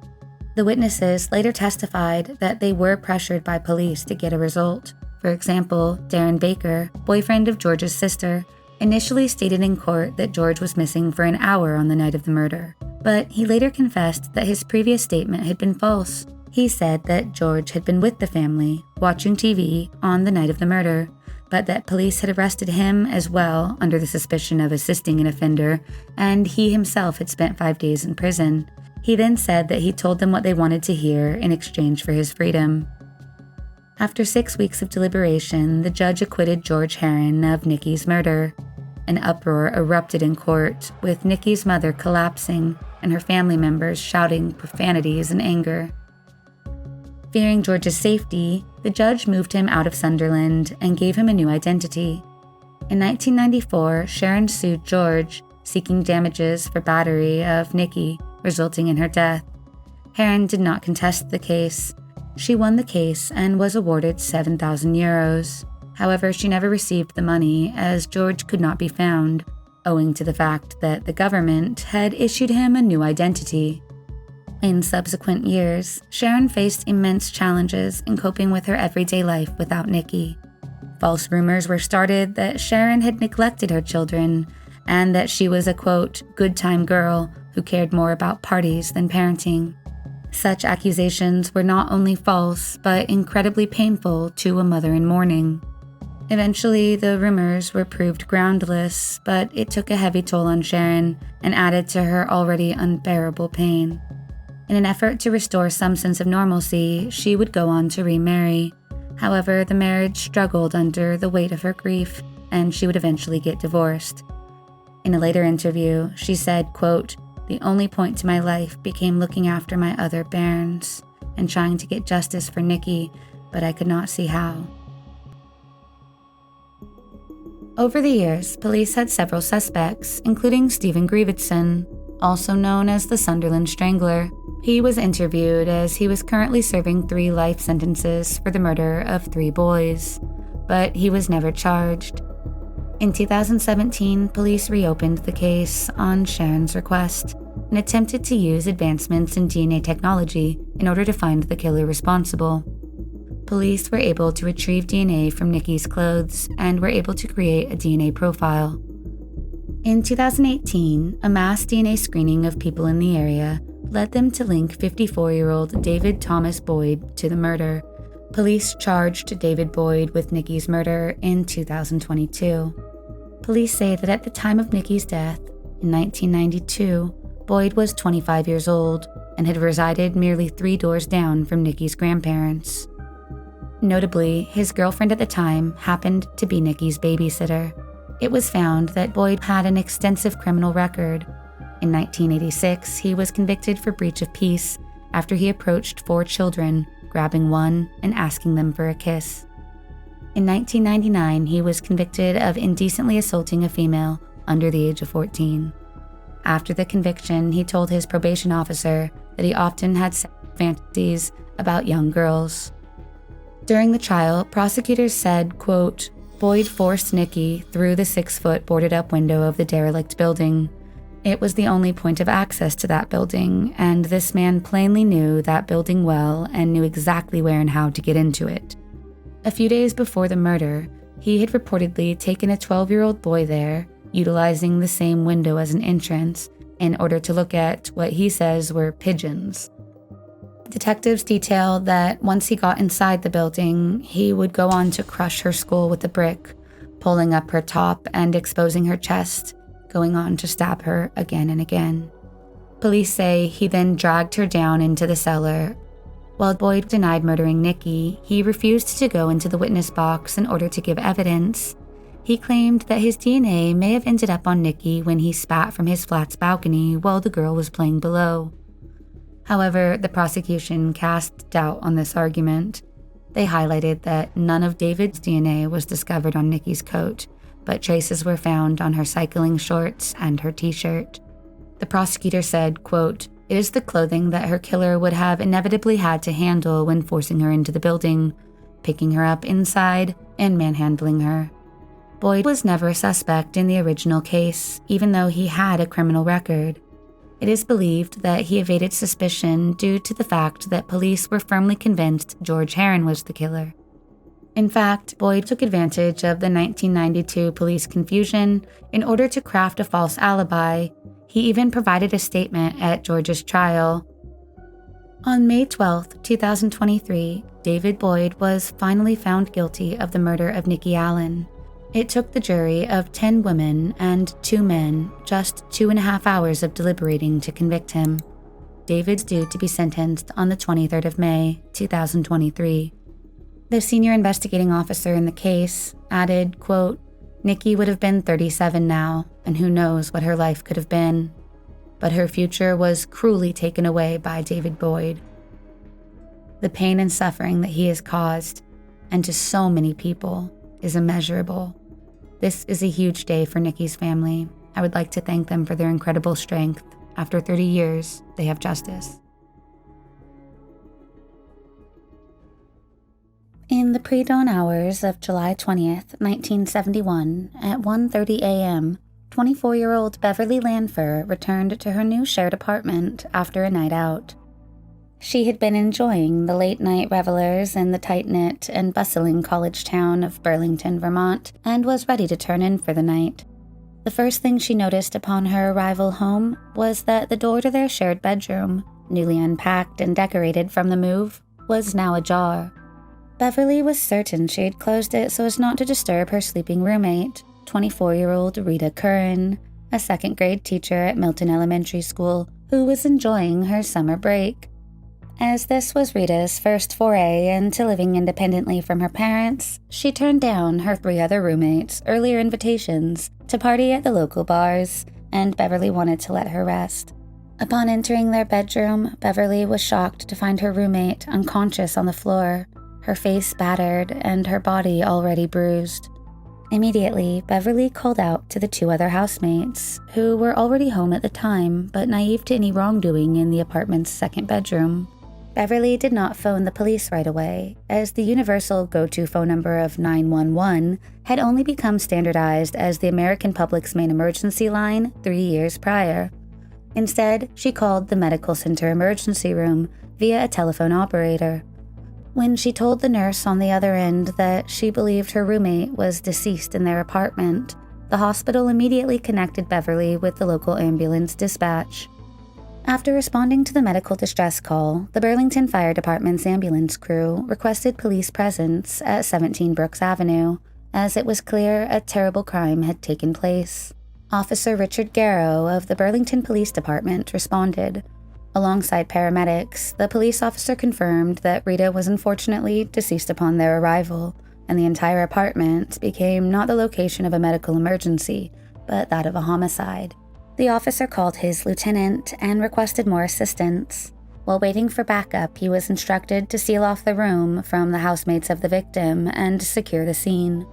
The witnesses later testified that they were pressured by police to get a result. For example, Darren Baker, boyfriend of George's sister, initially stated in court that George was missing for an hour on the night of the murder, but he later confessed that his previous statement had been false. He said that George had been with the family, watching TV on the night of the murder, but that police had arrested him as well under the suspicion of assisting an offender, and he himself had spent 5 days in prison. He then said that he told them what they wanted to hear in exchange for his freedom. After 6 weeks of deliberation, the judge acquitted George Herron of Nikki's murder. An uproar erupted in court, with Nikki's mother collapsing and her family members shouting profanities in anger. Fearing George's safety, the judge moved him out of Sunderland and gave him a new identity. In 1994, Sharon sued George, seeking damages for battery of Nikki, resulting in her death. Herron did not contest the case. She won the case and was awarded €7,000. However, she never received the money as George could not be found, owing to the fact that the government had issued him a new identity. In subsequent years, Sharon faced immense challenges in coping with her everyday life without Nikki. False rumors were started that Sharon had neglected her children and that she was a, quote, good-time girl who cared more about parties than parenting. Such accusations were not only false, but incredibly painful to a mother in mourning. Eventually, the rumors were proved groundless, but it took a heavy toll on Sharon and added to her already unbearable pain. In an effort to restore some sense of normalcy, she would go on to remarry. However, the marriage struggled under the weight of her grief, and she would eventually get divorced. In a later interview, she said, quote, "The only point to my life became looking after my other bairns and trying to get justice for Nikki, but I could not see how." Over the years, police had several suspects, including Stephen Grieveson, also known as the Sunderland Strangler. He was interviewed as he was currently serving 3 life sentences for the murder of 3 boys, but he was never charged. In 2017, police reopened the case on Sharon's request and attempted to use advancements in DNA technology in order to find the killer responsible. Police were able to retrieve DNA from Nikki's clothes and were able to create a DNA profile. In 2018, a mass DNA screening of people in the area led them to link 54-year-old David Thomas Boyd to the murder. Police charged David Boyd with Nikki's murder in 2022. Police say that at the time of Nikki's death, in 1992, Boyd was 25 years old and had resided merely 3 doors down from Nikki's grandparents. Notably, his girlfriend at the time happened to be Nikki's babysitter. It was found that Boyd had an extensive criminal record. In 1986, he was convicted for breach of peace after he approached 4 children, grabbing one and asking them for a kiss. In 1999, he was convicted of indecently assaulting a female under the age of 14. After the conviction, he told his probation officer that he often had fantasies about young girls. During the trial, prosecutors said, quote, "Boyd forced Nikki through the 6-foot boarded-up window of the derelict building. It was the only point of access to that building, and this man plainly knew that building well and knew exactly where and how to get into it. A few days before the murder, he had reportedly taken a 12-year-old boy there, utilizing the same window as an entrance, in order to look at what he says were pigeons. Detectives detailed that once he got inside the building, he would go on to crush her skull with a brick, pulling up her top and exposing her chest, going on to stab her again and again. Police say he then dragged her down into the cellar. While Boyd denied murdering Nikki, he refused to go into the witness box in order to give evidence. He claimed that his DNA may have ended up on Nikki when he spat from his flat's balcony while the girl was playing below. However, the prosecution cast doubt on this argument. They highlighted that none of David's DNA was discovered on Nikki's coat, but traces were found on her cycling shorts and her t-shirt. The prosecutor said, quote, "It is the clothing that her killer would have inevitably had to handle when forcing her into the building, picking her up inside, and manhandling her." Boyd was never a suspect in the original case, even though he had a criminal record. It is believed that he evaded suspicion due to the fact that police were firmly convinced George Herron was the killer. In fact, Boyd took advantage of the 1992 police confusion in order to craft a false alibi. He even provided a statement at George's trial. On May 12, 2023, David Boyd was finally found guilty of the murder of Nikki Allen. It took the jury of 10 women and 2 men just 2.5 hours of deliberating to convict him. David's due to be sentenced on the 23rd of May, 2023. The senior investigating officer in the case added, quote, "Nikki would have been 37 now, and who knows what her life could have been. But her future was cruelly taken away by David Boyd. The pain and suffering that he has caused, and to so many people, is immeasurable. This is a huge day for Nikki's family. I would like to thank them for their incredible strength. After 30 years, they have justice." In the pre-dawn hours of July 20th, 1971, at 1:30 a.m., 24-year-old Beverly Lanfer returned to her new shared apartment after a night out. She had been enjoying the late-night revelers in the tight-knit and bustling college town of Burlington, Vermont, and was ready to turn in for the night. The first thing she noticed upon her arrival home was that the door to their shared bedroom, newly unpacked and decorated from the move, was now ajar. Beverly was certain she had closed it so as not to disturb her sleeping roommate, 24-year-old Rita Curran, a second-grade teacher at Milton Elementary School, who was enjoying her summer break. As this was Rita's first foray into living independently from her parents, she turned down her 3 other roommates' earlier invitations to party at the local bars, and Beverly wanted to let her rest. Upon entering their bedroom, Beverly was shocked to find her roommate unconscious on the floor, her face battered and her body already bruised. Immediately, Beverly called out to the 2 other housemates, who were already home at the time but naive to any wrongdoing in the apartment's second bedroom. Beverly did not phone the police right away, as the universal go-to phone number of 911 had only become standardized as the American public's main emergency line 3 years prior. Instead, she called the medical center emergency room via a telephone operator. When she told the nurse on the other end that she believed her roommate was deceased in their apartment, the hospital immediately connected Beverly with the local ambulance dispatch. After responding to the medical distress call, the Burlington Fire Department's ambulance crew requested police presence at 17 Brooks Avenue, as it was clear a terrible crime had taken place. Officer Richard Garrow of the Burlington Police Department responded. Alongside paramedics, the police officer confirmed that Rita was unfortunately deceased upon their arrival, and the entire apartment became not the location of a medical emergency, but that of a homicide. The officer called his lieutenant and requested more assistance. While waiting for backup, he was instructed to seal off the room from the housemates of the victim and secure the scene.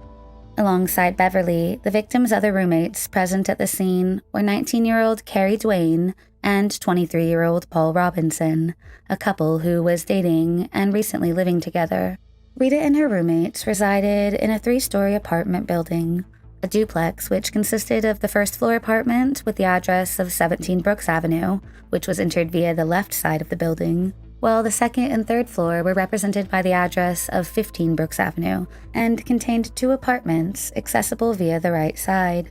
Alongside Beverly, the victim's other roommates present at the scene were 19-year-old Carrie Duane and 23-year-old Paul Robinson, a couple who was dating and recently living together. Rita and her roommates resided in a 3-story apartment building, a duplex which consisted of the first-floor apartment with the address of 17 Brooks Avenue, which was entered via the left side of the building, while the second and third floor were represented by the address of 15 Brooks Avenue and contained 2 apartments accessible via the right side.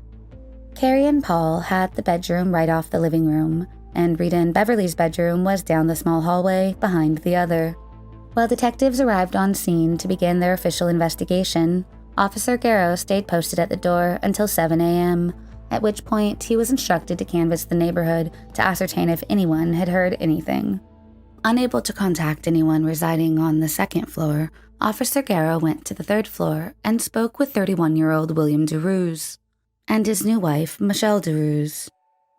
Carrie and Paul had the bedroom right off the living room, and Rita and Beverly's bedroom was down the small hallway behind the other. While detectives arrived on scene to begin their official investigation, Officer Garrow stayed posted at the door until 7 a.m., at which point he was instructed to canvass the neighborhood to ascertain if anyone had heard anything. Unable to contact anyone residing on the second floor, Officer Garrow went to the third floor and spoke with 31-year-old William DeRuse and his new wife, Michelle DeRuse.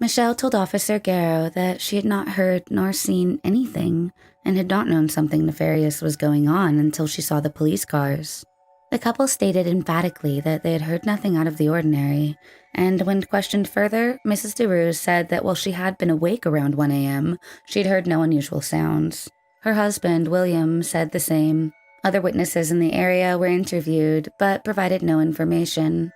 Michelle told Officer Garrow that she had not heard nor seen anything and had not known something nefarious was going on until she saw the police cars. The couple stated emphatically that they had heard nothing out of the ordinary, and when questioned further, Mrs. DeRuse said that while she had been awake around 1 a.m., she'd heard no unusual sounds. Her husband, William, said the same. Other witnesses in the area were interviewed, but provided no information.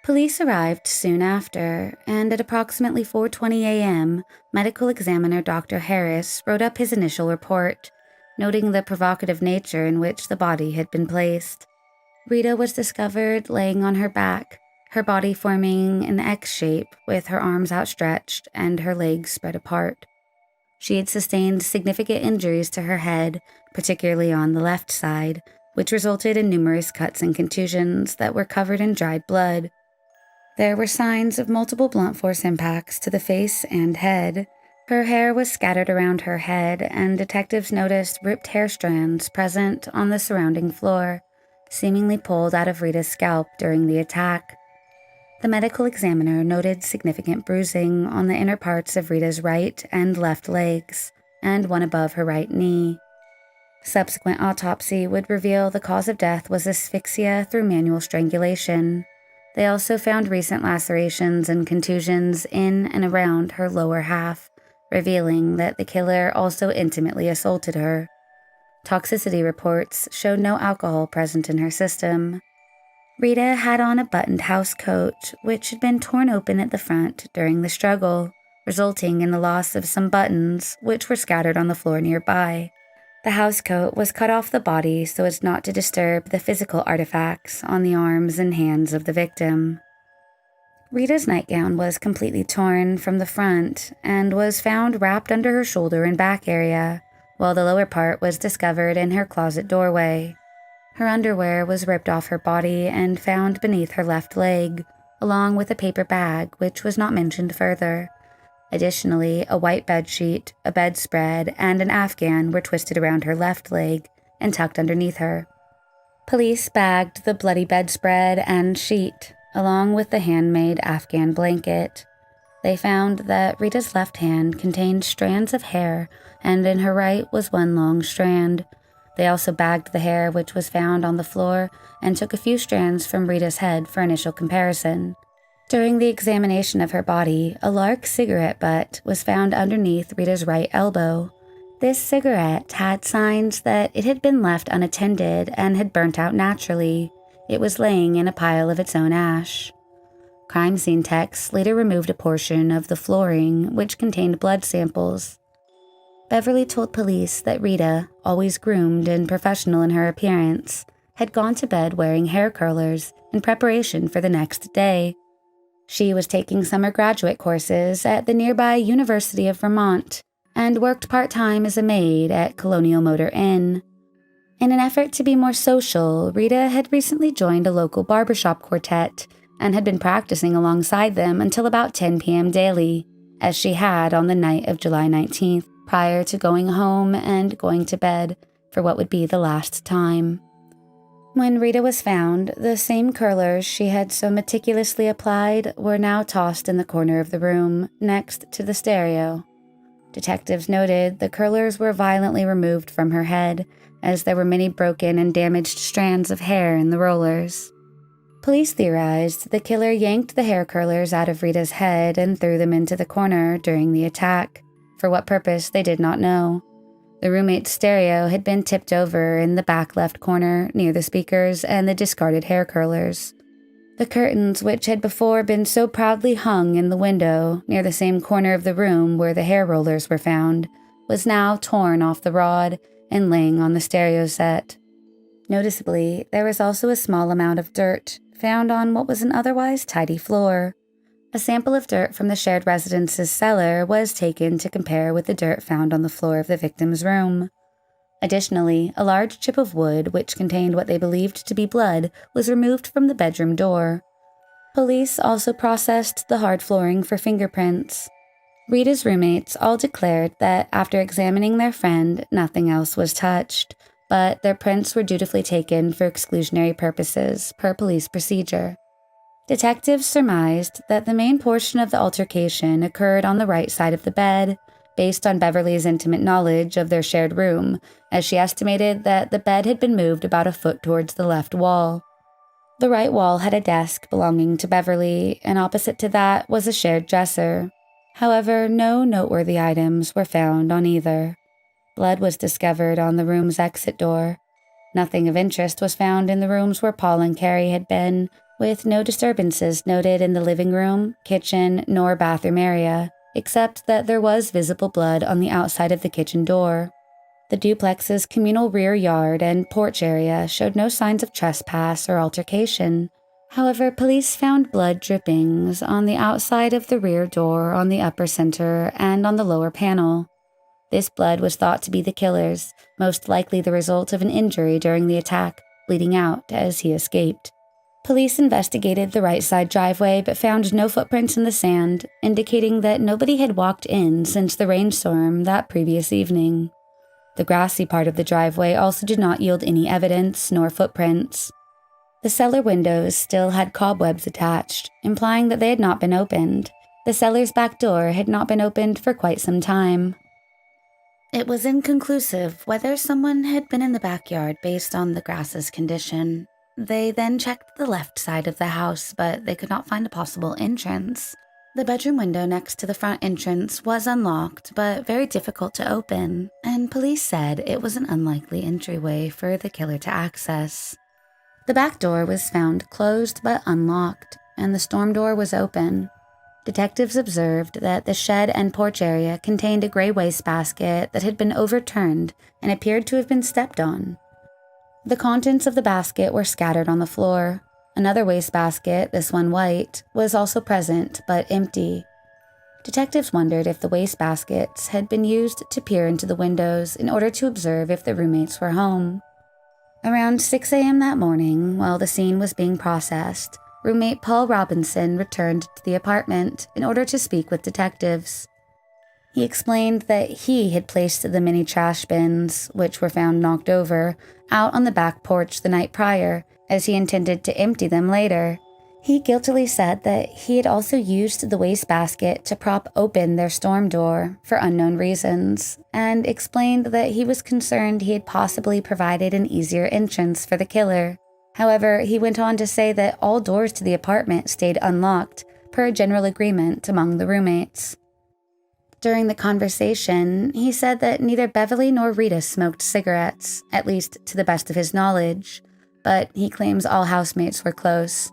Police arrived soon after, and at approximately 4:20 a.m., medical examiner Dr. Harris wrote up his initial report, noting the provocative nature in which the body had been placed. Rita was discovered laying on her back, her body forming an X shape with her arms outstretched and her legs spread apart. She had sustained significant injuries to her head, particularly on the left side, which resulted in numerous cuts and contusions that were covered in dried blood. There were signs of multiple blunt force impacts to the face and head. Her hair was scattered around her head, and detectives noticed ripped hair strands present on the surrounding floor, seemingly pulled out of Rita's scalp during the attack. The medical examiner noted significant bruising on the inner parts of Rita's right and left legs, and one above her right knee. Subsequent autopsy would reveal the cause of death was asphyxia through manual strangulation. They also found recent lacerations and contusions in and around her lower half, revealing that the killer also intimately assaulted her. Toxicity reports showed no alcohol present in her system. Rita had on a buttoned housecoat, which had been torn open at the front during the struggle, resulting in the loss of some buttons, which were scattered on the floor nearby. The housecoat was cut off the body so as not to disturb the physical artifacts on the arms and hands of the victim. Rita's nightgown was completely torn from the front and was found wrapped under her shoulder and back area, while the lower part was discovered in her closet doorway. Her underwear was ripped off her body and found beneath her left leg, along with a paper bag, which was not mentioned further. Additionally, a white bedsheet, a bedspread, and an Afghan were twisted around her left leg and tucked underneath her. Police bagged the bloody bedspread and sheet, along with the handmade Afghan blanket. They found that Rita's left hand contained strands of hair, and in her right was one long strand. They also bagged the hair which was found on the floor and took a few strands from Rita's head for initial comparison. During the examination of her body, a Lark cigarette butt was found underneath Rita's right elbow. This cigarette had signs that it had been left unattended and had burnt out naturally. It was laying in a pile of its own ash. Crime scene techs later removed a portion of the flooring, which contained blood samples. Beverly told police that Rita, always groomed and professional in her appearance, had gone to bed wearing hair curlers in preparation for the next day. She was taking summer graduate courses at the nearby University of Vermont and worked part-time as a maid at Colonial Motor Inn. In an effort to be more social, Rita had recently joined a local barbershop quartet and had been practicing alongside them until about 10 p.m. daily, as she had on the night of July 19th, prior to going home and going to bed for what would be the last time. When Rita was found, the same curlers she had so meticulously applied were now tossed in the corner of the room, next to the stereo. Detectives noted the curlers were violently removed from her head, as there were many broken and damaged strands of hair in the rollers. Police theorized the killer yanked the hair curlers out of Rita's head and threw them into the corner during the attack. For what purpose, they did not know. The roommate's stereo had been tipped over in the back left corner near the speakers and the discarded hair curlers. The curtains, which had before been so proudly hung in the window near the same corner of the room where the hair rollers were found, was now torn off the rod and laying on the stereo set. Noticeably, there was also a small amount of dirt found on what was an otherwise tidy floor. A sample of dirt from the shared residence's cellar was taken to compare with the dirt found on the floor of the victim's room. Additionally, a large chip of wood, which contained what they believed to be blood, was removed from the bedroom door. Police also processed the hard flooring for fingerprints. Rita's roommates all declared that after examining their friend, nothing else was touched, but their prints were dutifully taken for exclusionary purposes, per police procedure. Detectives surmised that the main portion of the altercation occurred on the right side of the bed, based on Beverly's intimate knowledge of their shared room, as she estimated that the bed had been moved about a foot towards the left wall. The right wall had a desk belonging to Beverly, and opposite to that was a shared dresser. However, no noteworthy items were found on either. Blood was discovered on the room's exit door. Nothing of interest was found in the rooms where Paul and Carrie had been, with no disturbances noted in the living room, kitchen, nor bathroom area, except that there was visible blood on the outside of the kitchen door. The duplex's communal rear yard and porch area showed no signs of trespass or altercation. However, police found blood drippings on the outside of the rear door, on the upper center, and on the lower panel. This blood was thought to be the killer's, most likely the result of an injury during the attack, bleeding out as he escaped. Police investigated the right side driveway but found no footprints in the sand, indicating that nobody had walked in since the rainstorm that previous evening. The grassy part of the driveway also did not yield any evidence nor footprints. The cellar windows still had cobwebs attached, implying that they had not been opened. The cellar's back door had not been opened for quite some time. It was inconclusive whether someone had been in the backyard based on the grass's condition. They then checked the left side of the house, but they could not find a possible entrance. The bedroom window next to the front entrance was unlocked, but very difficult to open, and police said it was an unlikely entryway for the killer to access. The back door was found closed but unlocked, and the storm door was open. detectives observed that the shed and porch area contained a gray wastebasket that had been overturned and appeared to have been stepped on. The contents of the basket were scattered on the floor. Another wastebasket, this one white, was also present, but empty. Detectives wondered if the wastebaskets had been used to peer into the windows in order to observe if the roommates were home. Around 6 a.m. that morning, while the scene was being processed, roommate Paul Robinson returned to the apartment in order to speak with detectives. He explained that he had placed the mini trash bins, which were found knocked over, out on the back porch the night prior, as he intended to empty them later. He guiltily said that he had also used the wastebasket to prop open their storm door for unknown reasons, and explained that he was concerned he had possibly provided an easier entrance for the killer. However, he went on to say that all doors to the apartment stayed unlocked, per a general agreement among the roommates. During the conversation, he said that neither Beverly nor Rita smoked cigarettes, at least to the best of his knowledge, but he claims all housemates were close.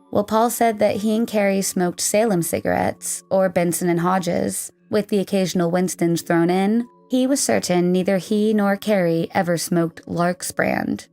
While Paul said that he and Carrie smoked Salem cigarettes, or Benson and Hodges, with the occasional Winstons thrown in, he was certain neither he nor Carrie ever smoked Lark's brand.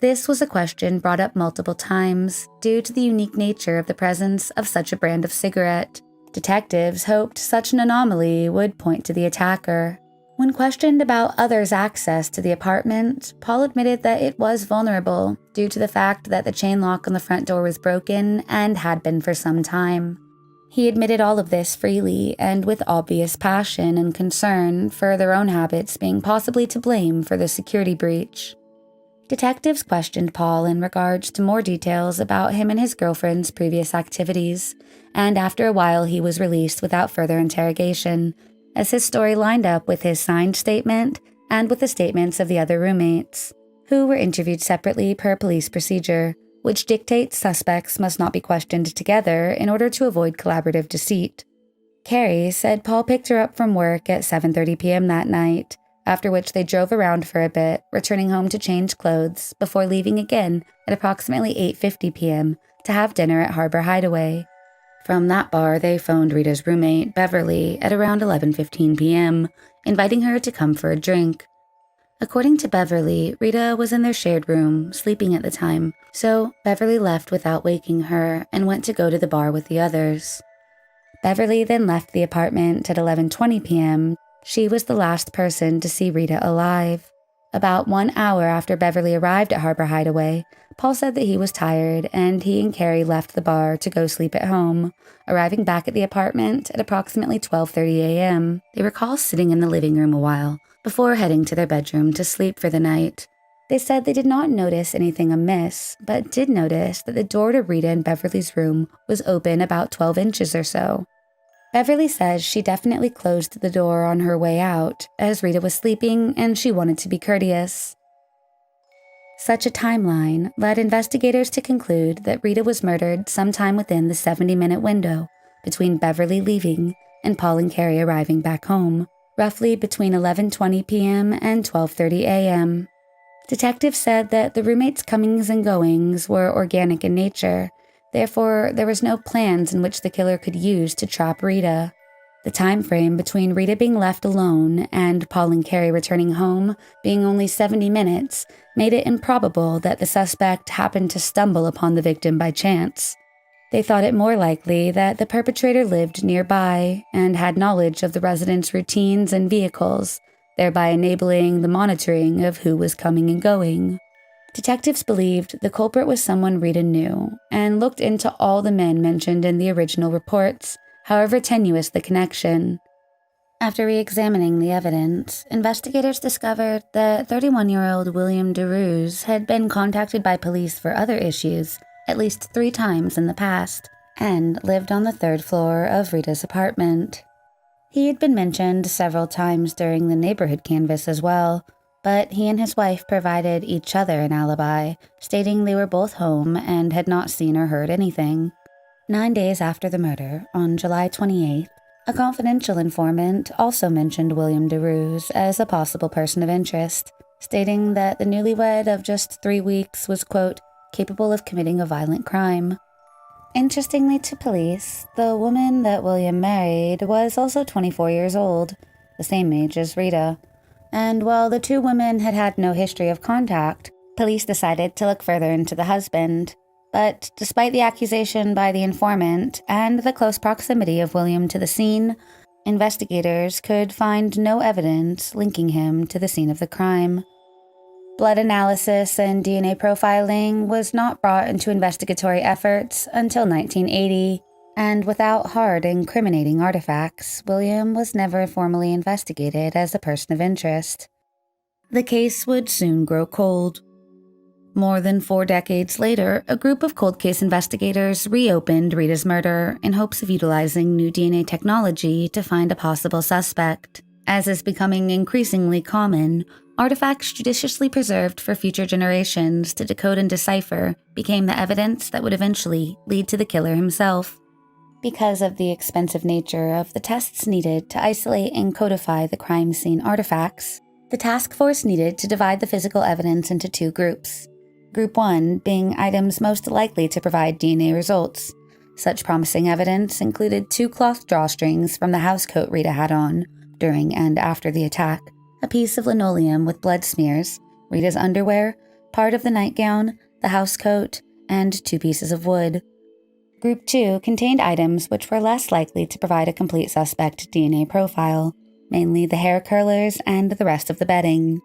This was a question brought up multiple times due to the unique nature of the presence of such a brand of cigarette. Detectives hoped such an anomaly would point to the attacker. When questioned about others' access to the apartment, Paul admitted that it was vulnerable due to the fact that the chain lock on the front door was broken and had been for some time. He admitted all of this freely and with obvious passion and concern for their own habits being possibly to blame for the security breach. Detectives questioned Paul in regards to more details about him and his girlfriend's previous activities, and after a while he was released without further interrogation, as his story lined up with his signed statement and with the statements of the other roommates, who were interviewed separately per police procedure, which dictates suspects must not be questioned together in order to avoid collaborative deceit. Carrie said Paul picked her up from work at 7:30 p.m. that night, after which they drove around for a bit, returning home to change clothes before leaving again at approximately 8:50 p.m. to have dinner at Harbor Hideaway. From that bar, they phoned Rita's roommate, Beverly, at around 11:15 p.m., inviting her to come for a drink. According to Beverly, Rita was in their shared room, sleeping at the time, so Beverly left without waking her and went to go to the bar with the others. Beverly then left the apartment at 11:20 p.m. She was the last person to see Rita alive. About 1 hour after Beverly arrived at Harbor Hideaway, Paul said that he was tired and he and Carrie left the bar to go sleep at home, arriving back at the apartment at approximately 12:30 a.m. They recall sitting in the living room a while before heading to their bedroom to sleep for the night. They said they did not notice anything amiss, but did notice that the door to Rita and Beverly's room was open about 12 inches or so. Beverly says she definitely closed the door on her way out, as Rita was sleeping and she wanted to be courteous. Such a timeline led investigators to conclude that Rita was murdered sometime within the 70-minute window between Beverly leaving and Paul and Carrie arriving back home, roughly between 11:20 p.m. and 12:30 a.m. Detectives said that the roommates' comings and goings were organic in nature. Therefore, there was no plans in which the killer could use to trap Rita. The time frame between Rita being left alone and Paul and Carrie returning home being only 70 minutes made it improbable that the suspect happened to stumble upon the victim by chance. They thought it more likely that the perpetrator lived nearby and had knowledge of the residents' routines and vehicles, thereby enabling the monitoring of who was coming and going. Detectives believed the culprit was someone Rita knew and looked into all the men mentioned in the original reports, however tenuous the connection. After re-examining the evidence, investigators discovered that 31-year-old William DeRuse had been contacted by police for other issues at least 3 times in the past and lived on the 3rd floor of Rita's apartment. He had been mentioned several times during the neighborhood canvass as well, but he and his wife provided each other an alibi, stating they were both home and had not seen or heard anything. 9 days after the murder, on July 28th, a confidential informant also mentioned William DeRuse as a possible person of interest, stating that the newlywed of just 3 weeks was, quote, capable of committing a violent crime. Interestingly to police, the woman that William married was also 24 years old, the same age as Rita. And while the two women had had no history of contact, police decided to look further into the husband. But despite the accusation by the informant and the close proximity of William to the scene, investigators could find no evidence linking him to the scene of the crime. Blood analysis and DNA profiling was not brought into investigatory efforts until 1980, and without hard incriminating artifacts, William was never formally investigated as a person of interest. The case would soon grow cold. More than 4 decades later, a group of cold case investigators reopened Rita's murder in hopes of utilizing new DNA technology to find a possible suspect. As is becoming increasingly common, artifacts judiciously preserved for future generations to decode and decipher became the evidence that would eventually lead to the killer himself. Because of the expensive nature of the tests needed to isolate and codify the crime scene artifacts, the task force needed to divide the physical evidence into 2 groups. Group 1 being items most likely to provide DNA results. Such promising evidence included 2 cloth drawstrings from the housecoat Rita had on during and after the attack, a piece of linoleum with blood smears, Rita's underwear, part of the nightgown, the housecoat, and 2 pieces of wood. Group 2 contained items which were less likely to provide a complete suspect DNA profile, mainly the hair curlers and the rest of the bedding.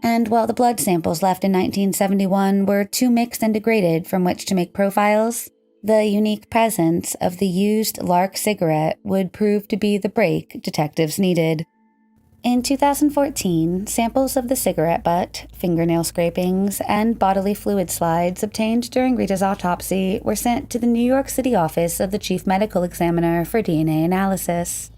And while the blood samples left in 1971 were too mixed and degraded from which to make profiles, the unique presence of the used Lark cigarette would prove to be the break detectives needed. In 2014, samples of the cigarette butt, fingernail scrapings, and bodily fluid slides obtained during Rita's autopsy were sent to the New York City office of the Chief Medical Examiner for DNA analysis.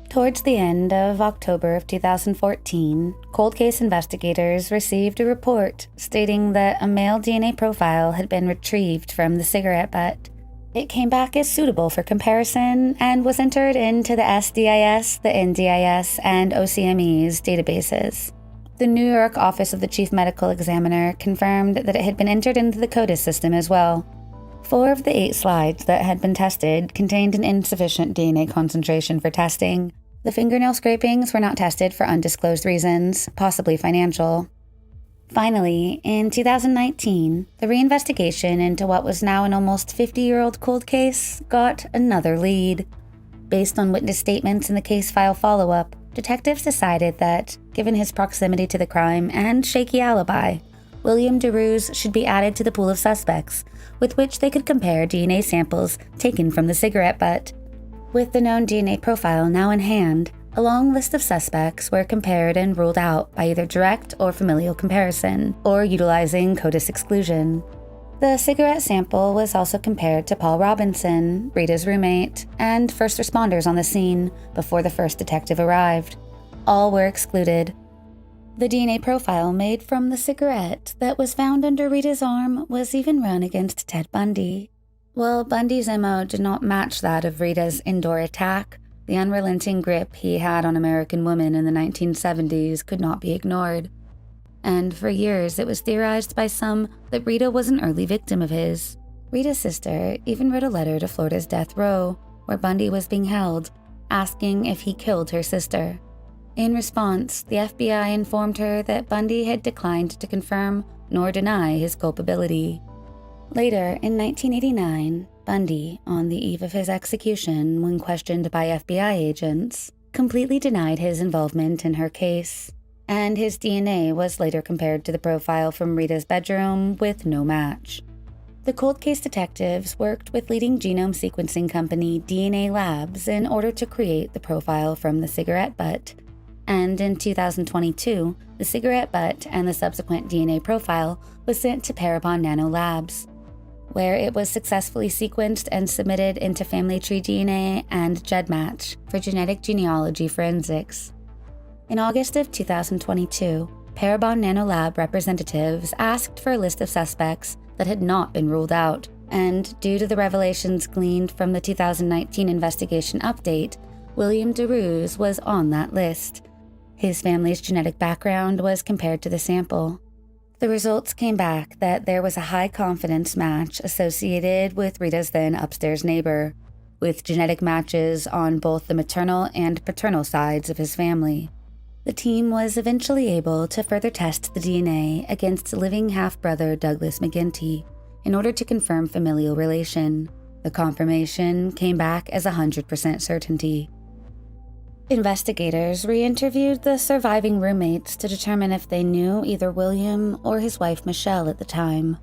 Towards the end of October of 2014, cold case investigators received a report stating that a male DNA profile had been retrieved from the cigarette butt. It came back as suitable for comparison and was entered into the SDIS, the NDIS, and OCME's databases. The New York office of the Chief Medical Examiner confirmed that it had been entered into the CODIS system as well. 4 of the 8 slides that had been tested contained an insufficient DNA concentration for testing. The fingernail scrapings were not tested for undisclosed reasons, possibly financial. Finally, in 2019, the reinvestigation into what was now an almost 50-year-old cold case got another lead. Based on witness statements in the case file follow-up, detectives decided that, given his proximity to the crime and shaky alibi, William DeRuse should be added to the pool of suspects, with which they could compare DNA samples taken from the cigarette butt. With the known DNA profile now in hand, a long list of suspects were compared and ruled out by either direct or familial comparison, or utilizing CODIS exclusion. The cigarette sample was also compared to Paul Robinson, Rita's roommate, and first responders on the scene before the first detective arrived. All were excluded. The DNA profile made from the cigarette that was found under Rita's arm was even run against Ted Bundy. While Bundy's MO did not match that of Rita's indoor attack, the unrelenting grip he had on American women in the 1970s could not be ignored. And for years it was theorized by some that Rita was an early victim of his. Rita's sister even wrote a letter to Florida's death row, where Bundy was being held, asking if he killed her sister. In response, the FBI informed her that Bundy had declined to confirm nor deny his culpability. Later, in 1989, Bundy, on the eve of his execution when questioned by FBI agents, completely denied his involvement in her case, and his DNA was later compared to the profile from Rita's bedroom with no match. The cold case detectives worked with leading genome sequencing company DNA Labs in order to create the profile from the cigarette butt, and in 2022, the cigarette butt and the subsequent DNA profile was sent to Parabon Nano Labs, where it was successfully sequenced and submitted into Family Tree DNA and GEDmatch for genetic genealogy forensics. In August of 2022, Parabon Nano Lab representatives asked for a list of suspects that had not been ruled out, and due to the revelations gleaned from the 2019 investigation update, William DeRuse was on that list. His family's genetic background was compared to the sample. The results came back that there was a high confidence match associated with Rita's then upstairs neighbor, with genetic matches on both the maternal and paternal sides of his family. The team was eventually able to further test the DNA against living half-brother Douglas McGinty in order to confirm familial relation. The confirmation came back as 100% certainty. Investigators re-interviewed the surviving roommates to determine if they knew either William or his wife Michelle at the time,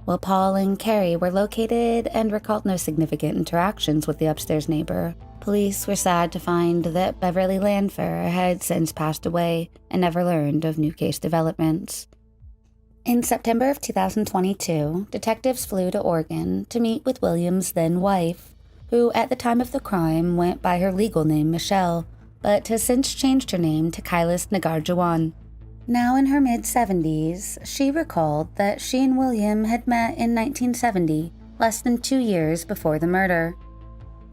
while Paul and Carrie were located and recalled no significant interactions with the upstairs neighbor. Police were sad to find that Beverly Landfer had since passed away and never learned of new case developments. In September of 2022, detectives flew to Oregon to meet with William's then wife, who at the time of the crime went by her legal name Michelle, but has since changed her name to Kailas Nagarjuan. Now in her mid-70s, she recalled that she and William had met in 1970, less than 2 years before the murder.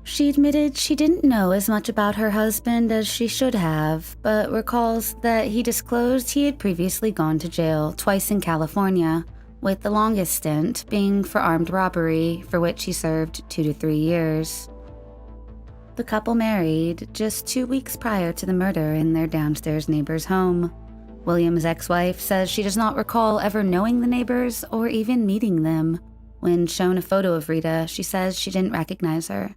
She admitted she didn't know as much about her husband as she should have, but recalls that he disclosed he had previously gone to jail twice in California, with the longest stint being for armed robbery, for which he served 2 to 3 years. The couple married just 2 weeks prior to the murder in their downstairs neighbor's home. William's ex-wife says she does not recall ever knowing the neighbors or even meeting them. When shown a photo of Rita, she says she didn't recognize her.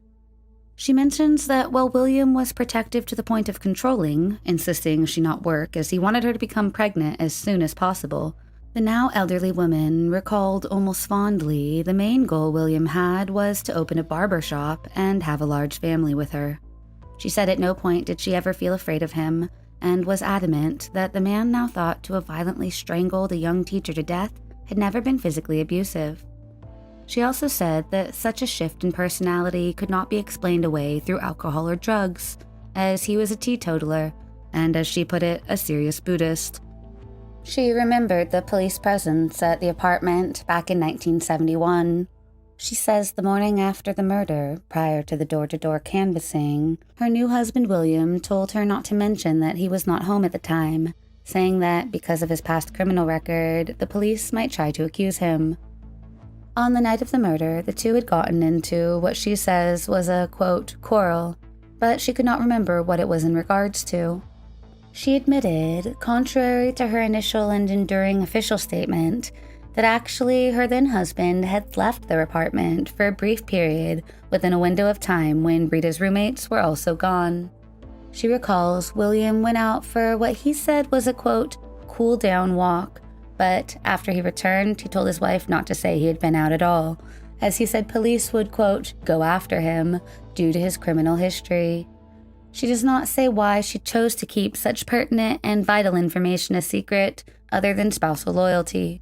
She mentions that while William was protective to the point of controlling, insisting she not work as he wanted her to become pregnant as soon as possible, the now elderly woman recalled almost fondly the main goal William had was to open a barber shop and have a large family with her. She said at no point did she ever feel afraid of him, and was adamant that the man now thought to have violently strangled a young teacher to death had never been physically abusive. She also said that such a shift in personality could not be explained away through alcohol or drugs, as he was a teetotaler, and as she put it, a serious Buddhist. She remembered the police presence at the apartment back in 1971. She says the morning after the murder, prior to the door-to-door canvassing, her new husband William told her not to mention that he was not home at the time, saying that because of his past criminal record, the police might try to accuse him. On the night of the murder, the two had gotten into what she says was a, quote, quarrel, but she could not remember what it was in regards to. She admitted, contrary to her initial and enduring official statement, that actually her then-husband had left their apartment for a brief period within a window of time when Rita's roommates were also gone. She recalls William went out for what he said was a, quote, cool-down walk, but after he returned, he told his wife not to say he had been out at all, as he said police would, quote, go after him due to his criminal history. She does not say why she chose to keep such pertinent and vital information a secret, other than spousal loyalty.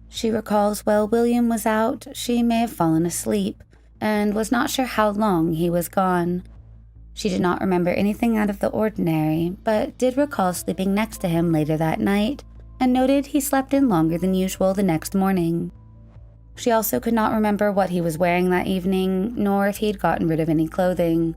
She recalls while William was out, she may have fallen asleep, and was not sure how long he was gone. She did not remember anything out of the ordinary, but did recall sleeping next to him later that night, and noted he slept in longer than usual the next morning. She also could not remember what he was wearing that evening, nor if he had gotten rid of any clothing.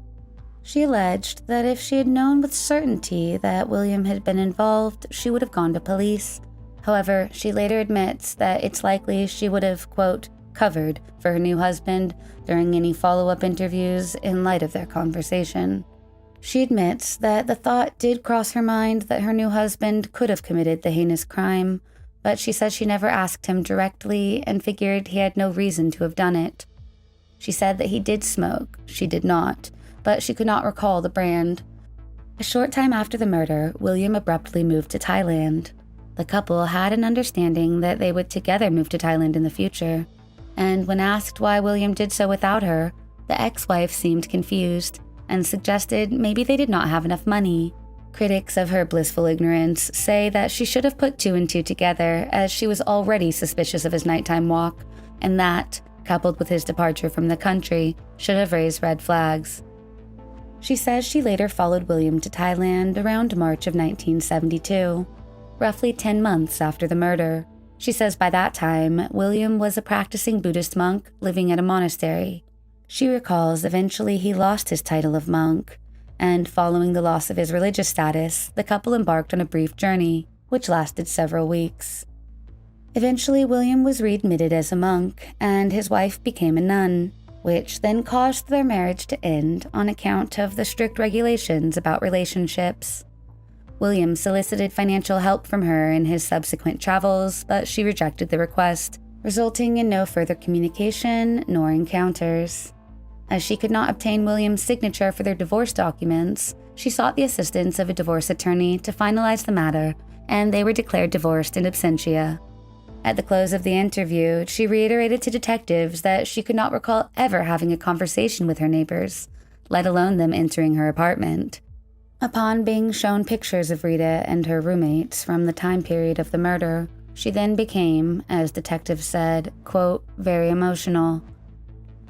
She alleged that if she had known with certainty that William had been involved, she would have gone to police. However, she later admits that it's likely she would have, quote, covered for her new husband during any follow-up interviews in light of their conversation. She admits that the thought did cross her mind that her new husband could have committed the heinous crime, but she says she never asked him directly and figured he had no reason to have done it. She said that he did smoke, she did not, but she could not recall the brand. A short time after the murder, William abruptly moved to Thailand. The couple had an understanding that they would together move to Thailand in the future, and when asked why William did so without her, the ex-wife seemed confused and suggested maybe they did not have enough money. Critics of her blissful ignorance say that she should have put 2 and 2 together, as she was already suspicious of his nighttime walk, and that, coupled with his departure from the country, should have raised red flags. She says she later followed William to Thailand around March of 1972, roughly 10 months after the murder. She says by that time, William was a practicing Buddhist monk living at a monastery. She recalls eventually he lost his title of monk, and following the loss of his religious status, the couple embarked on a brief journey, which lasted several weeks. Eventually, William was readmitted as a monk, and his wife became a nun, which then caused their marriage to end on account of the strict regulations about relationships. William solicited financial help from her in his subsequent travels, but she rejected the request, resulting in no further communication nor encounters. As she could not obtain William's signature for their divorce documents, she sought the assistance of a divorce attorney to finalize the matter, and they were declared divorced in absentia. At the close of the interview, she reiterated to detectives that she could not recall ever having a conversation with her neighbors, let alone them entering her apartment. Upon being shown pictures of Rita and her roommates from the time period of the murder, she then became, as detectives said, quote, very emotional.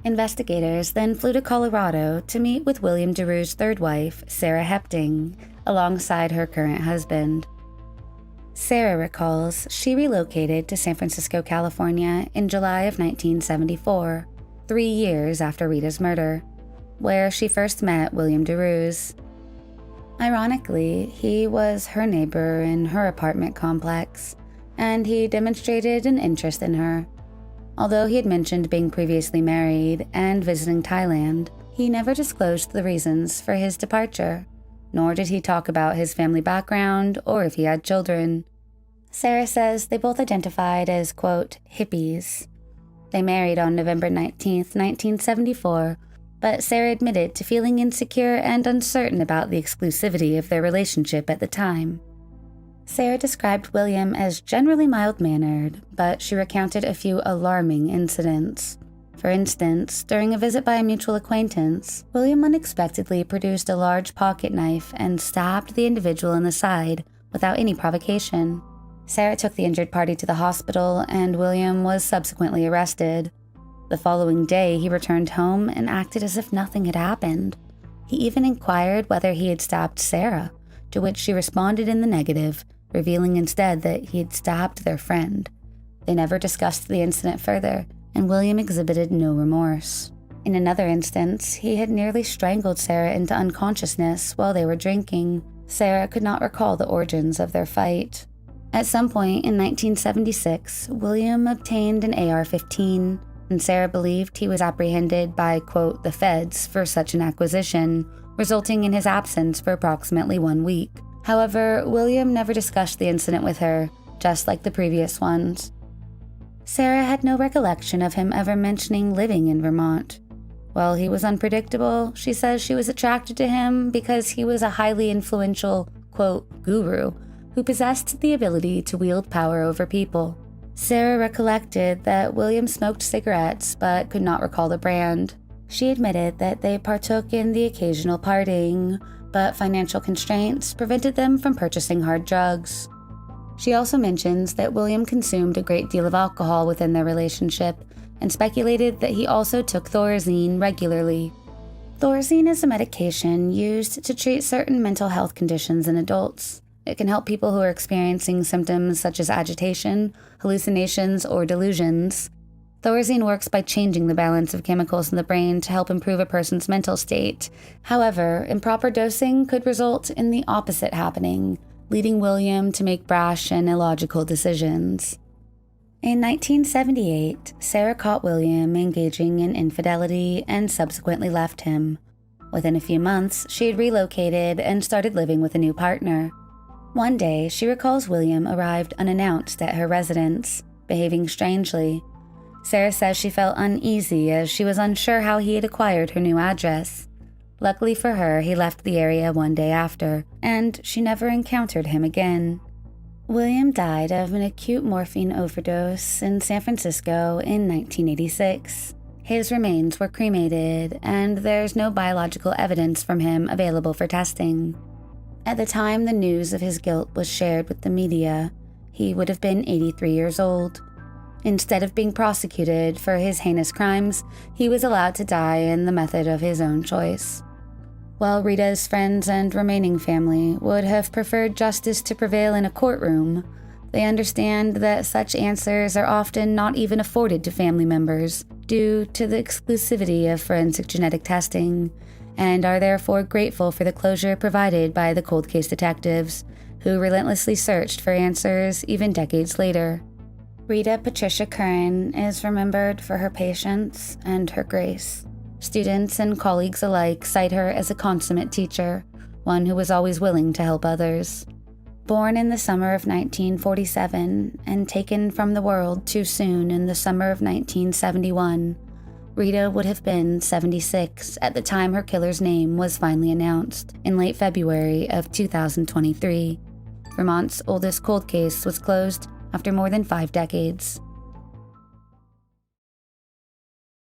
Investigators then flew to Colorado to meet with William DeRue's third wife, Sarah Hepting, alongside her current husband. Sarah recalls she relocated to San Francisco, California in July of 1974, 3 years after Rita's murder, where she first met William DeRue's. Ironically, he was her neighbor in her apartment complex, and he demonstrated an interest in her. Although he had mentioned being previously married and visiting Thailand, he never disclosed the reasons for his departure, nor did he talk about his family background or if he had children. Sarah says they both identified as, quote, hippies. They married on November 19, 1974, but Sarah admitted to feeling insecure and uncertain about the exclusivity of their relationship at the time. Sarah described William as generally mild-mannered, but she recounted a few alarming incidents. For instance, during a visit by a mutual acquaintance, William unexpectedly produced a large pocket knife and stabbed the individual in the side without any provocation. Sarah took the injured party to the hospital, and William was subsequently arrested. The following day, he returned home and acted as if nothing had happened. He even inquired whether he had stabbed Sarah, to which she responded in the negative, revealing instead that he had stabbed their friend. They never discussed the incident further, and William exhibited no remorse. In another instance, he had nearly strangled Sarah into unconsciousness while they were drinking. Sarah could not recall the origins of their fight. At some point in 1976, William obtained an AR-15, and Sarah believed he was apprehended by, quote, the feds for such an acquisition, resulting in his absence for approximately 1 week. However, William never discussed the incident with her, just like the previous ones. Sarah had no recollection of him ever mentioning living in Vermont. While he was unpredictable, she says she was attracted to him because he was a highly influential, quote, guru, who possessed the ability to wield power over people. Sarah recollected that William smoked cigarettes but could not recall the brand. She admitted that they partook in the occasional partying, but financial constraints prevented them from purchasing hard drugs. She also mentions that William consumed a great deal of alcohol within their relationship and speculated that he also took Thorazine regularly. Thorazine is a medication used to treat certain mental health conditions in adults. It can help people who are experiencing symptoms such as agitation, hallucinations, or delusions. Thorazine works by changing the balance of chemicals in the brain to help improve a person's mental state. However, improper dosing could result in the opposite happening, leading William to make brash and illogical decisions. In 1978, Sarah caught William engaging in infidelity and subsequently left him. Within a few months, she had relocated and started living with a new partner. One day, she recalls William arrived unannounced at her residence, behaving strangely. Sarah says she felt uneasy as she was unsure how he had acquired her new address. Luckily for her, he left the area one day after, and she never encountered him again. William died of an acute morphine overdose in San Francisco in 1986. His remains were cremated, and there's no biological evidence from him available for testing. At the time the news of his guilt was shared with the media, he would have been 83 years old. Instead of being prosecuted for his heinous crimes, he was allowed to die in the method of his own choice. While Rita's friends and remaining family would have preferred justice to prevail in a courtroom, they understand that such answers are often not even afforded to family members due to the exclusivity of forensic genetic testing, and are therefore grateful for the closure provided by the cold case detectives, who relentlessly searched for answers even decades later. Rita Patricia Curran is remembered for her patience and her grace. Students and colleagues alike cite her as a consummate teacher, one who was always willing to help others. Born in the summer of 1947 and taken from the world too soon in the summer of 1971, Rita would have been 76 at the time her killer's name was finally announced in late February of 2023. Vermont's oldest cold case was closed after more than 5 decades.